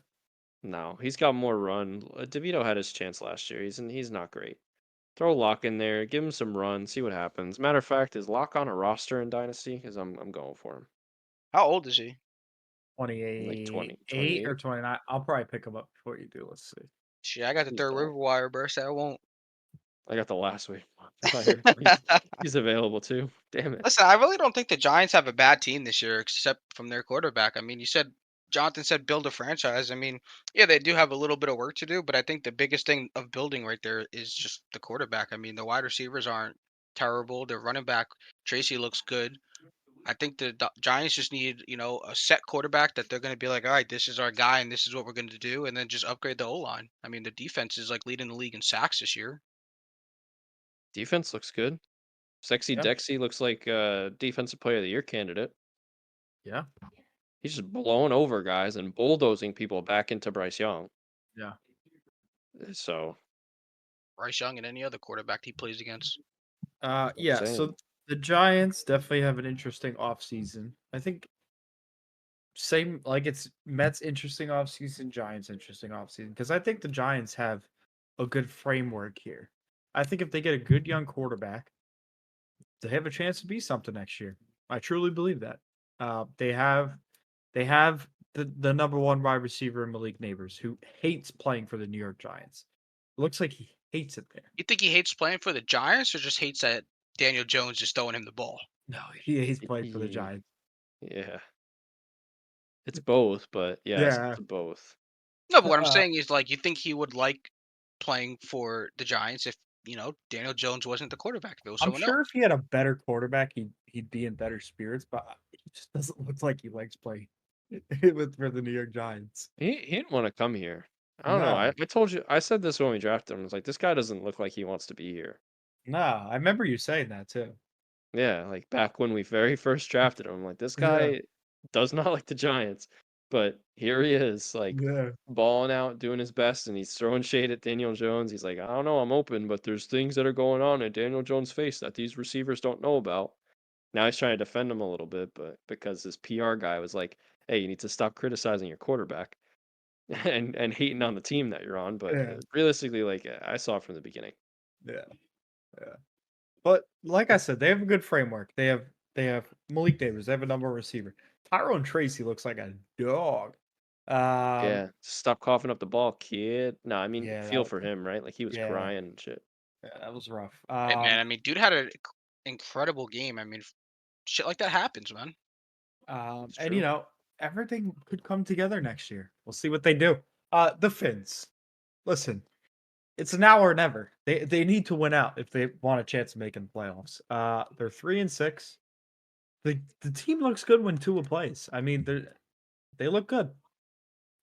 no, he's got more run. DeVito had his chance last year. He's not great. Throw Lock in there, give him some run, see what happens. Matter of fact, is Lock on a roster in Dynasty? Because I'm going for him. How old is he? Like 28 or 28. 29. I'll probably pick him up before you do. Let's see. Shit, I got the Please third don't. river wire burst. I won't. I got the last week. I thought he's available too. Damn it. Listen, I really don't think the Giants have a bad team this year, except from their quarterback. I mean, Jonathan said build a franchise. I mean, yeah, they do have a little bit of work to do, but I think the biggest thing of building right there is just the quarterback. I mean, the wide receivers aren't terrible. Their running back Tracy looks good. I think the Giants just need, a set quarterback that they're going to be like, all right, this is our guy, and this is what we're going to do, and then just upgrade the O line. I mean, the defense is like leading the league in sacks this year. Defense looks good. Sexy Yeah. Dexy looks like a defensive player of the year candidate. Yeah. He's just blowing over guys and bulldozing people back into Bryce Young. Yeah. So Bryce Young and any other quarterback he plays against. that's what I'm Yeah. saying. So the Giants definitely have an interesting offseason. I think same like it's Mets interesting offseason, Giants interesting offseason. Because I think the Giants have a good framework here. I think if they get a good young quarterback, they have a chance to be something next year. I truly believe that. They have the number one wide receiver in Malik Neighbors, who hates playing for the New York Giants. Looks like he hates it there. You think he hates playing for the Giants, or just hates that Daniel Jones is throwing him the ball? No, he hates playing for the Ye- Giants. Yeah, it's both, but yeah, Yeah. it's both. No, but what I'm Uh, saying is, like, you think he would like playing for the Giants if Daniel Jones wasn't the quarterback, if it was I'm someone sure if else. he had a better quarterback, he'd be in better spirits, but he just doesn't look like he likes playing with for the New York Giants. He didn't want to come here. I don't know. I No, told you, I said this when we drafted him. I was like, this guy doesn't look like he wants to be here. no, I remember you saying that too. Yeah, like back when we very first drafted him, I'm like, this Yeah, guy does not like the Giants. But here he is, like yeah, balling out, doing his best, and he's throwing shade at Daniel Jones. He's like, I don't know, I'm open, but there's things that are going on in Daniel Jones' face that these receivers don't know about. Now he's trying to defend him a little bit, but because his PR guy was like, hey, you need to stop criticizing your quarterback and hating on the team that you're on. But yeah, realistically, like I saw it from the beginning. yeah, yeah. But like I said, they have a good framework. They have Malik Davis. They have a number one receiver. Tyrone Tracy looks like a dog. Um, Yeah, stop coughing up the ball, kid. No, I mean, yeah, feel for him, right? Like he was yeah, crying and shit. yeah, that was rough. Hey, man, I mean, dude had an incredible game. I mean, shit like that happens, man. It's And true. everything could come together next year. We'll see what they do. The Finns. Listen, it's now or never. They need to win out if they want a chance of making the playoffs. They're 3-6. The team looks good when Tua plays. I mean, they look good.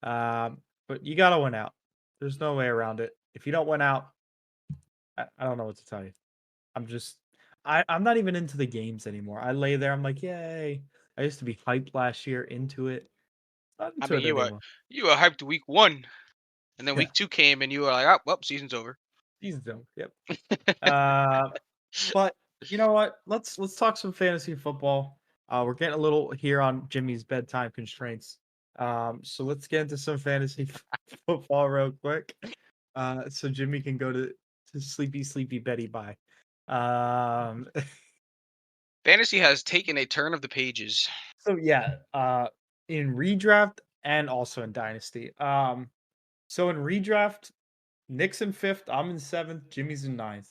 Um, but you gotta win out. There's no way around it. If you don't win out, I don't know what to tell you. I'm just I'm not even into the games anymore. I lay there, I'm like, yay. I used to be hyped last year into it. Not I into mean, it anymore. you were hyped week 1, and then Yeah. week 2 came, and you were like, "Oh, well, season's over." Season's over. Yep. Uh but you know what? Let's talk some fantasy football. We're getting a little here on Jimmy's bedtime constraints. So let's get into some fantasy football real quick. So Jimmy can go to sleepy Betty bye. Um Fantasy has taken a turn of the pages. So yeah, in redraft and also in dynasty. So in redraft, Nick's in fifth, I'm in seventh, Jimmy's in ninth.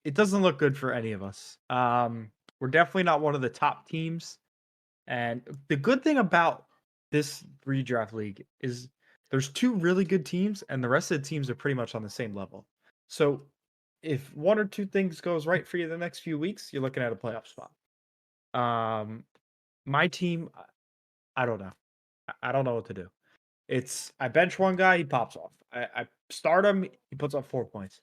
It doesn't look good for any of us. We're definitely not one of the top teams. And the good thing about this redraft league is there's two really good teams, and the rest of the teams are pretty much on the same level. So if one or two things goes right for you the next few weeks, you're looking at a playoff spot. Um, my team, I don't know. I don't know what to do. It's I bench one guy, he pops off. I start him, he puts up 4 points.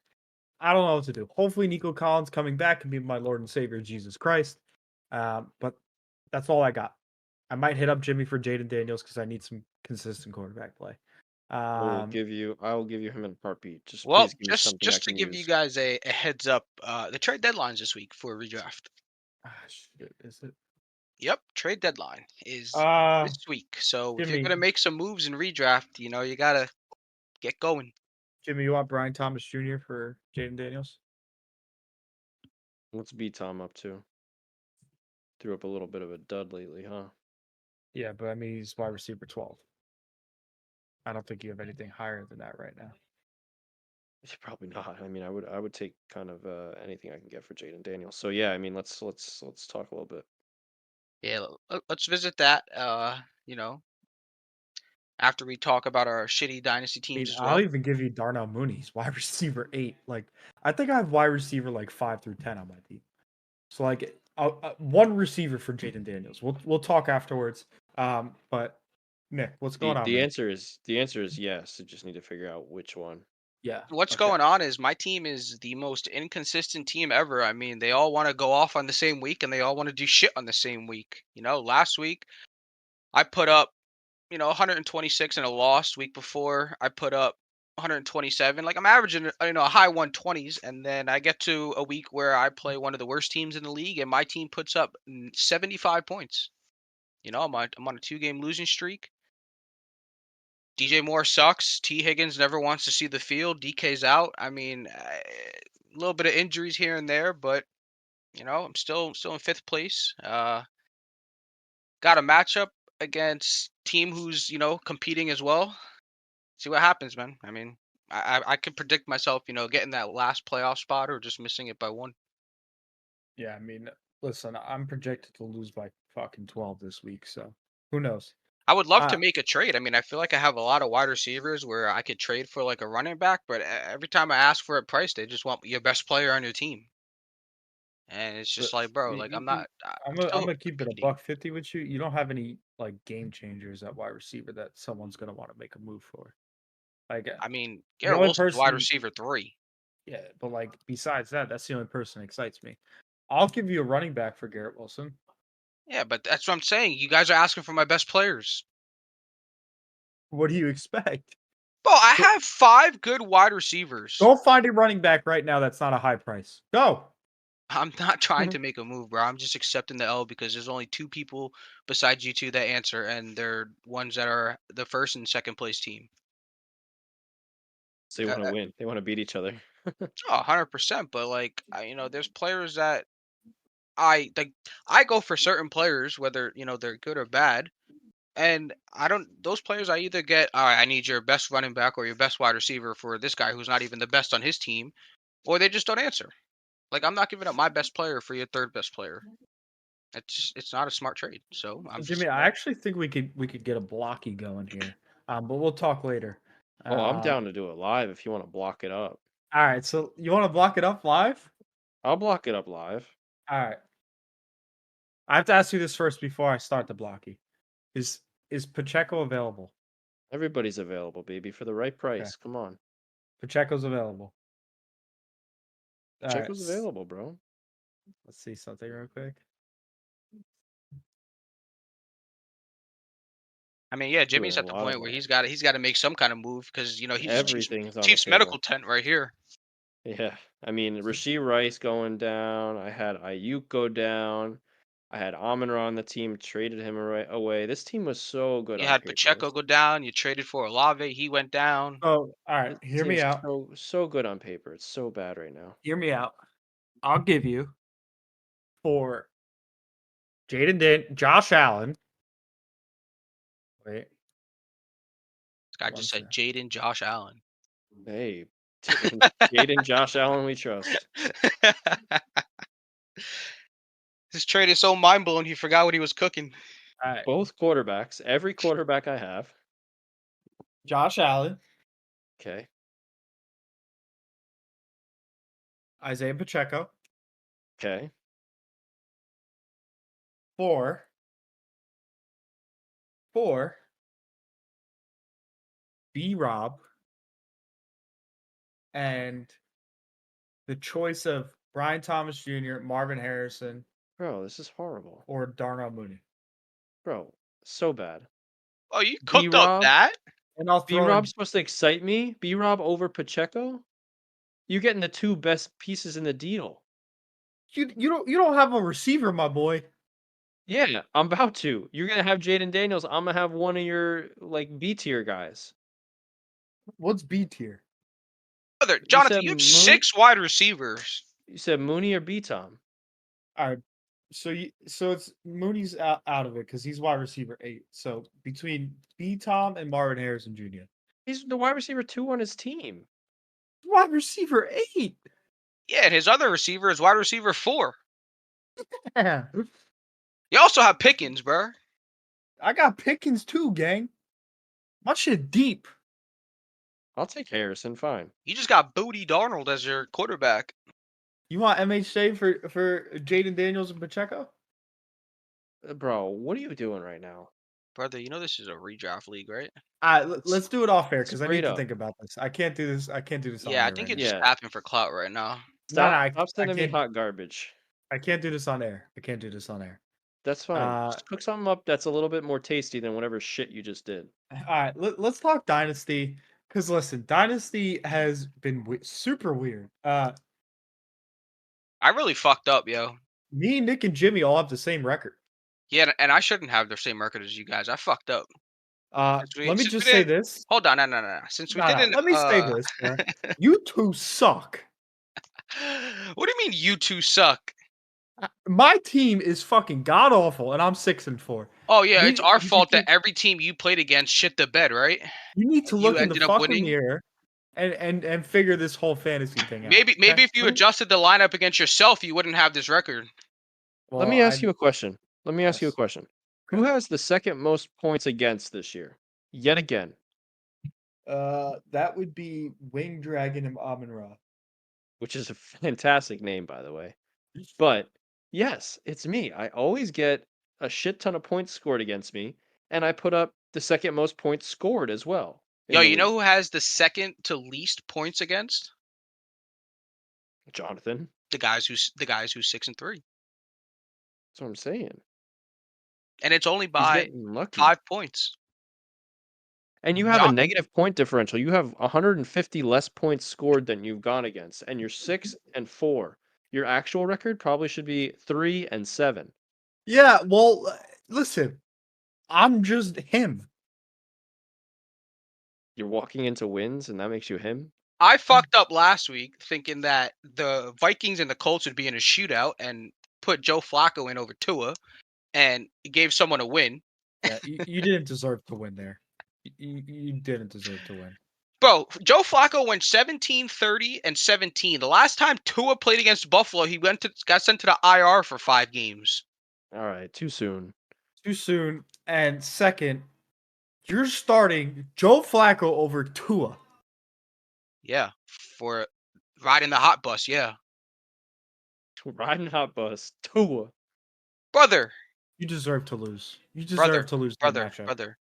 I don't know what to do. Hopefully, Nico Collins coming back can be my Lord and Savior Jesus Christ. But that's all I got. I might hit up Jimmy for Jaden Daniels because I need some consistent quarterback play. Um, I will give you him in a heartbeat. Just Well, please give me just something I just to can give you use. guys a heads up, the trade deadline's this week for redraft. shit, is it? Yep, trade deadline is Uh, this week. So if you're Jimmy, gonna make some moves in redraft, you gotta get going. Jimmy, you want Brian Thomas Jr. for Jaden Daniels? What's B Tom up to? Threw up a little bit of a dud lately, huh? Yeah, but I mean he's wide receiver 12. I don't think you have anything higher than that right now. Probably not. I mean, I would take kind of anything I can get for Jaden Daniels. So yeah, I mean, let's talk a little bit. Yeah, let's visit that. After we talk about our shitty dynasty I teams mean, as I'll well. even give you Darnell Mooney. He's wide receiver 8. Like, I think I have wide receiver like 5 through 10 on my team. So like, one receiver for Jaden Daniels. We'll talk afterwards. But Nick, what's going on, man? The answer is yes. I just need to figure out which one. Yeah. What's Okay. going on is my team is the most inconsistent team ever. I mean, they all want to go off on the same week and they all want to do shit on the same week. Last week I put up 126 and a loss. Week before, I put up 127. Like I'm averaging, a high 120s, and then I get to a week where I play one of the worst teams in the league, and my team puts up 75 points. I'm on a 2-game losing streak. DJ Moore sucks. T Higgins never wants to see the field. DK's out. I mean, a little bit of injuries here and there, but I'm still in fifth place. Got a matchup against team who's competing as well. See what happens, man. I mean, I can predict myself, getting that last playoff spot or just missing it by one. Yeah, I mean, listen, I'm projected to lose by fucking 12 this week, so who knows? I would love to Uh, make a trade. I mean, I feel like I have a lot of wide receivers where I could trade for like a running back, but every time I ask for a price, they just want your best player on your team, and it's but just like, bro, like I'm you, not. I'm I'm gonna I'm still gonna keep it a competing. buck 50 with you. You don't have any like game changers at wide receiver that someone's gonna want to make a move for. Like I mean, the Garrett only Wilson's wide person, receiver 3. yeah, but like besides that, that's the only person that excites me. I'll give you a running back for Garrett Wilson. Yeah, but that's what I'm saying. You guys are asking for my best players. What do you expect? Bro, I Go, have 5 good wide receivers. go find a running back right now that's not a high price. Go. I'm not trying to make a move, bro. I'm just accepting the L because there's only 2 people besides you 2 that answer, and they're ones that are the first and second place team. So they want to win. They want to beat each other. Oh, 100%. But like, there's players that I like. I go for certain players, whether they're good or bad, and I don't. Those players, I either get, all right, I need your best running back or your best wide receiver for this guy who's not even the best on his team, or they just don't answer. Like, I'm not giving up my best player for your third best player. It's not a smart trade. So So I'm just Jimmy, I actually think we could get a blocky going here. But we'll talk later. Oh, I'm Um, down to do it live if you want to block it up. all right. So you want to block it up live? I'll block it up live. All right. I have to ask you this first before I start the blocky. Is Pacheco available? Everybody's available, baby, for the right Okay. price. Come on. Pacheco's available. All right. Pacheco's available, bro. Let's see something real quick. I mean, yeah, Doing Jimmy's a at the lot of point where that. he's got to make some kind of move because he's Everything's on the Chiefs medical table. tent right here. Yeah. I mean, Rasheed Rice going down. I had Ayuk go down. I had Amon-Ra on the team, traded him away. This team was so good You on had paper. Pacheco go down. You traded for Olave. He went down. Oh, all right. This Hear me team's out. so good on paper. It's so bad right now. Hear me out. I'll give you for Josh Allen. Wait, This guy one just said sec. Jaden Josh Allen. Hey, Jaden Josh Allen, we trust. This trade is so mind blowing. He forgot what he was cooking. All right. Both quarterbacks, every quarterback I have. Josh Allen, Okay. Isaiah Pacheco, Okay. for B Rob, and the choice of Brian Thomas Jr., Marvin Harrison, Bro, this is horrible. or Darnell Mooney. Bro, so bad. Oh, you cooked up B-Rob? that? And I'll throw in B-Rob's supposed to excite me? B-Rob over Pacheco? You getting the two best pieces in the deal. you don't have a receiver, my boy. Yeah, I'm about to. You're gonna have Jaden Daniels. I'm gonna have one of your like B tier guys. What's B tier? Brother, You Jonathan, said you have Moon. 6 wide receivers. You said Mooney or B Tom. All right. So it's Mooney's out of it because he's wide receiver 8. So between B Tom and Marvin Harrison Jr. He's the wide receiver 2 on his team. Wide receiver 8. Yeah, and his other receiver is wide receiver 4. Yeah. You also have Pickens, bro. I got Pickens too, gang. My shit deep. I'll take Harrison. Fine. You just got Booty Darnold as your quarterback. You want MHJ for Jaden Daniels and Pacheco? Bro, what are you doing right now? Brother, you know this is a redraft league, right? All right, let's do it off air because I Straight need to up. think about this. I can't do this. I can't do this on Yeah, I air think right you're now. just Yeah. tapping for clout right now. No, Stop I sending me can't. hot garbage. I can't do this on air. I can't do this on air. That's fine. Just cook something up that's a little bit more tasty than whatever shit you just did. All right, let's talk Dynasty. Because listen, Dynasty has been super weird. I really fucked up, yo. Me, Nick, and Jimmy all have the same record. Yeah, and I shouldn't have the same record as you guys. I fucked up. Let me Since just we say didn't this. hold on, no. Since we No, didn't let me say this, bro. You two suck. What do you mean you two suck? My team is fucking god awful, and I'm 6-4. Oh yeah, it's our You fault that can every team you played against shit the bed, right? you need to And you look in the ended up fucking winning. mirror and figure this whole fantasy thing out. Maybe Okay? if you adjusted the lineup against yourself, you wouldn't have this record. Let Well, me ask you a question. Let me ask you a yes. question. Who Okay. has the second most points against this year? Yet again. That would be Wing Dragon and Amon-Ra. Which is a fantastic name, by the way. But yes, it's me. I always get a shit ton of points scored against me, and I put up the second most points scored as well in Yo, the you know league. who has the second to least points against? Jonathan. The guys who's 6-3. That's what I'm saying. And it's only He's by getting lucky. 5 points. And you have a negative point differential. You have 150 less points scored than you've gone against, and you're 6-4. Your actual record probably should be 3-7. Yeah, well, listen, I'm just him. You're walking into wins, and that makes you him. I fucked up last week thinking that the Vikings and the Colts would be in a shootout and put Joe Flacco in over Tua and gave someone a win. Yeah, you didn't deserve to win there. You didn't deserve to win. Bro, Joe Flacco went 17, 30, and 17. The last time Tua played against Buffalo, he got sent to the IR for 5 games. All right, too soon. Too soon. And second, you're starting Joe Flacco over Tua. Yeah, for riding the hot bus, yeah. Riding hot bus, Tua. Brother, You deserve to lose. You deserve to lose that matchup. brother.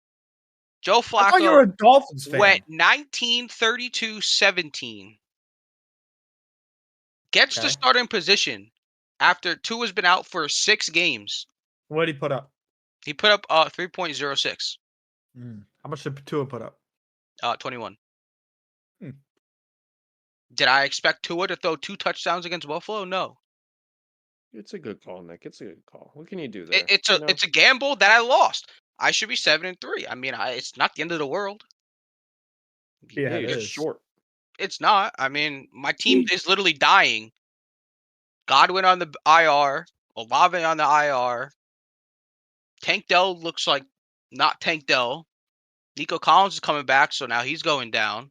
Joe I thought you were Flacco a Dolphins fan. went 19-32-17. Gets the Okay. starting position after Tua's been out for 6 games. What did he put up? He put up 3.06, How much did Tua put up? 21. Hmm. Did I expect Tua to throw 2 touchdowns against Buffalo? No. It's a good call, Nick. It's a good call. What can you do It, there? it's a it's a gamble that I lost. I should be 7-3. I mean, it's not the end of the world. Yeah, Yeah, it you're just is. short. It's not. I mean, my team is literally dying. Godwin on the IR, Olave on the IR. Tank Dell looks like not Tank Dell. Nico Collins is coming back, so now he's going down.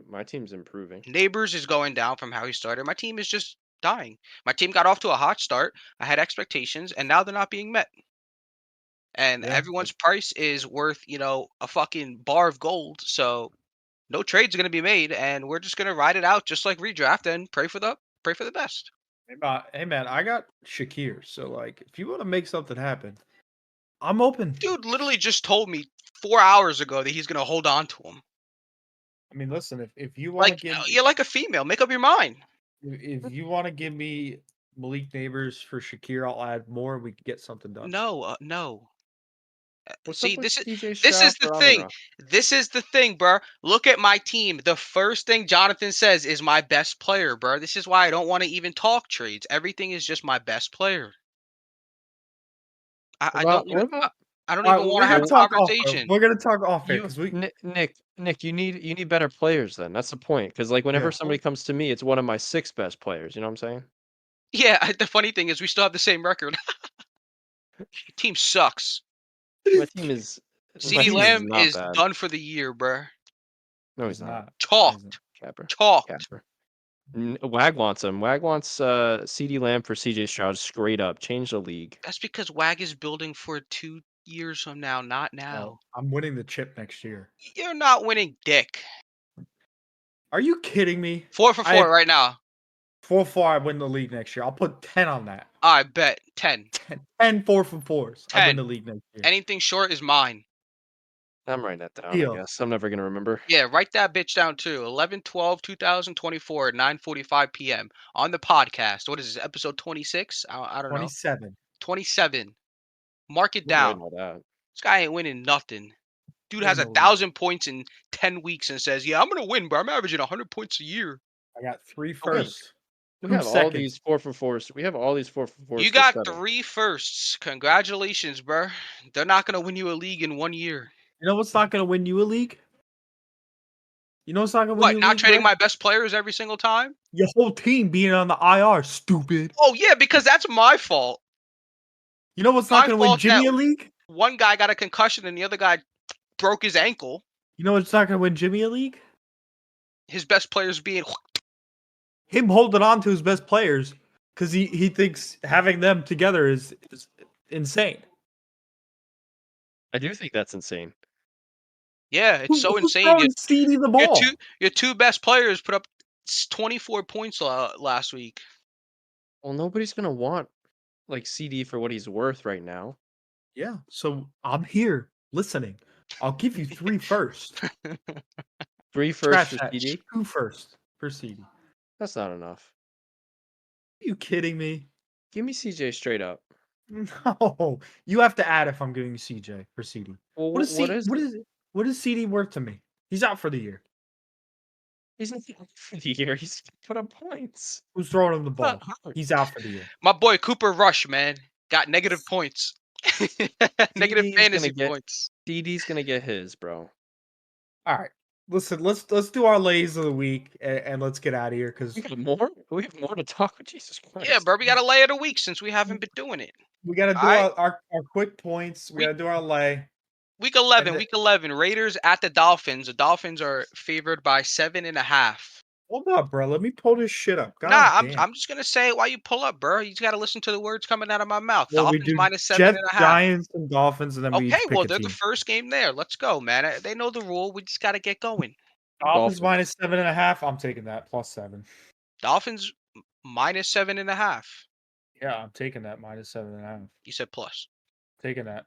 My team's improving. Neighbors is going down from how he started. My team is just dying. My team got off to a hot start. I had expectations, and now they're not being met. And Yeah. everyone's price is worth, a fucking bar of gold. So no trade's gonna be made, and we're just gonna ride it out just like redraft and pray for the best. Hey man, I got Shakir. So like, if you want to make something happen, I'm open. Dude literally just told me 4 hours ago that he's gonna hold on to him. I mean, listen, if you want to Like give me, you're like a female. Make up your mind. if you want to give me Malik Neighbors for Shakir, I'll add more. We can get something done. No, no. What's See, up with this is CJ this is Stroud the for thing. Amon-Ra? This is the thing, bro. Look at my team. The first thing Jonathan says is my best player, bro. This is why I don't want to even talk trades. Everything is just my best player. I, What I don't about even what about I don't All right, even well, want we're to have gonna a well, talk off air. conversation. We're gonna talk off air you because we. Nick, you need better players then. That's the point. Because like whenever Yeah. somebody comes to me, it's one of my 6 best players. You know what I'm saying? Yeah, the funny thing is we still have the same record. Team sucks. My team is my CeeDee team is Lamb not is bad. done for the year, bro. No, He's he's not. not. He isn't. Chalked. Capper. Chalked. Capper. Wag wants him. Wag wants CD Lamb for CJ Stroud straight up. Change the league. That's because WAG is building for 2 years from now, not Oh, now. I'm winning the chip next year. You're not winning dick. Are you kidding me? 4 for I 4 have right now. 4-4. I win the league next year. I'll put 10 on that. I bet 10. 10 4-for-4s. I win 10. the league next year. Anything short is mine. I'm writing that down, I Deal. guess. I'm never gonna remember. Yeah, write that bitch down too. 11/12/2024 at 9:45 p.m. on the podcast. What is this, episode 26? I don't know. 27. 27. Mark it I'm writing down. all that. This guy ain't winning nothing. Dude has Win the league. 1,000 points in 10 weeks and says, "Yeah, I'm gonna win, bro. I'm averaging 100 points a year." I got 3 A week. firsts. We 2 have all seconds. these 4-for-4s. We have all these 4-for-4s You to got settle. 3 firsts. Congratulations, bro. They're not gonna win you a league in 1 year. You know what's not going to win you a league? You know what's not going to win What? you a Not league, trading bro? my best players every single time? Your whole team being on the IR, stupid. Oh yeah, because that's my fault. You know what's not My going to win fault that Jimmy a league? one guy got a concussion and the other guy broke his ankle. You know what's not going to win Jimmy a league? His best players being Him holding on to his best players because he thinks having them together is insane. I do think that's insane. yeah, it's so Who's insane. throwing CD the Your ball? two best players put up 24 points last week. Well, nobody's gonna want like CD for what he's worth right now. Yeah, so I'm here listening. I'll give you 3 first. 3 firsts Scratch for that. CD? 2 first for CD. That's not enough. Are you kidding me? Give me CJ straight up. No, you have to add if I'm giving you CJ for CD. Well, What is what is it? what is CD worth to me? He's out for the year. He's not for the year. He's put up points. Who's throwing him the ball? Not hard. He's out for the year. My boy Cooper Rush, man, got negative points. Negative CD's gonna fantasy get points. CD's gonna get his, bro. All right. Listen, let's do our lays of the week and let's get out of here because We got more. We have more to talk with. Jesus Christ. Yeah, bro, we got to lay it a week since we haven't been doing it. we got to do All right. our quick points. We We- got to do our lay. Week 11, And week 11. Raiders at the Dolphins. The Dolphins are favored by 7.5. Hold up, bro. Let me pull this shit up. God Nah, damn. I'm just gonna say it while you pull up, bro. You just gotta listen to the words coming out of my mouth. Well, we Dolphins do minus Jets, 7.5. Giants, and Dolphins, and then we Okay, each pick well a they're team. the first game there. Let's go, man. They know the rule. We just gotta get going. Dolphins minus 7.5. I'm taking that plus 7. Dolphins minus 7.5. Yeah, I'm taking that minus 7.5. You said plus. Taking that.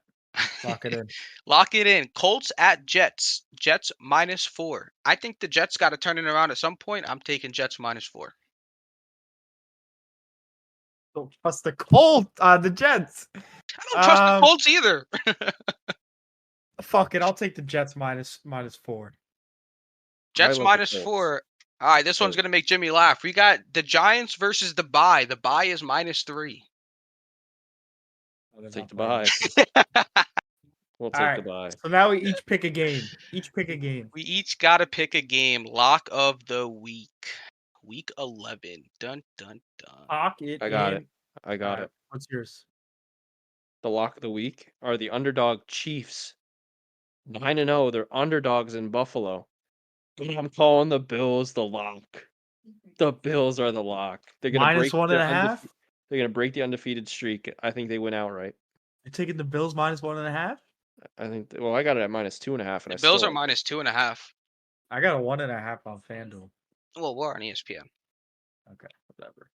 Lock it in. Lock it in. Colts at Jets. Jets -4. I think the Jets got to turn it around at some point. I'm taking Jets -4. Don't trust the Colts, the Jets. I don't trust the Colts either. Fuck it, I'll take the Jets -4. I Jets love the Colts. -4. All right, this one's But gonna make Jimmy laugh. We got the Giants versus the bye. The bye is -3. Oh, they're take not the playing. bye. We'll All take the right. bye. So now we each pick a game. Each pick a game. We each gotta pick a game. Lock of the week. Week 11. Dun dun dun. Lock it I got it. in. I All got right. it. What's yours? The lock of the week are the underdog Chiefs. 9-0. They're underdogs in Buffalo. But I'm calling the Bills the lock. The Bills are the lock. They're gonna break their -1.5. They're gonna break the undefeated streak. I think they win outright. You're taking the Bills -1.5. I think. Well, I got it at -2.5, and The I Bills still are like it. -2.5. I got a 1.5 on FanDuel. Well, we're on ESPN. Okay, whatever.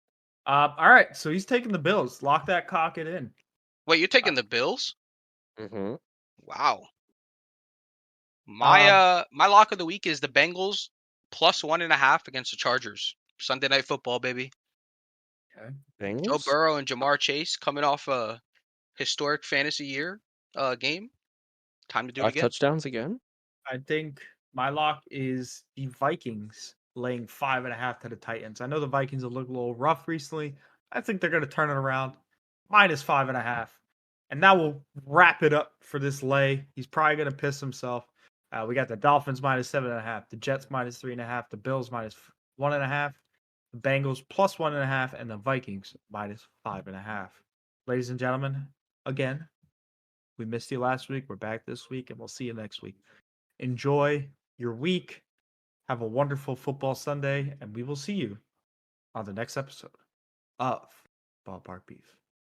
All right. So he's taking the Bills. Lock that cock it in. Wait, you're taking the Bills? Mm-hmm. Wow. My Um, my lock of the week is the Bengals +1.5 against the Chargers. Sunday Night Football, baby. okay. Joe Bengals. Burrow and Jamar Chase coming off a historic fantasy year game. Time to do it 5 again. touchdowns again. I think my lock is the Vikings laying 5.5 to the Titans. I know the Vikings have looked a little rough recently. I think they're going to turn it around. -5.5. And that will wrap it up for this lay. He's probably going to piss himself. We got the Dolphins -7.5, the Jets -3.5, the Bills -1.5, the Bengals +1.5, and the Vikings -5.5. Ladies and gentlemen, again, we missed you last week. We're back this week, and we'll see you next week. Enjoy your week. Have a wonderful football Sunday, and we will see you on the next episode of Ballpark Beef.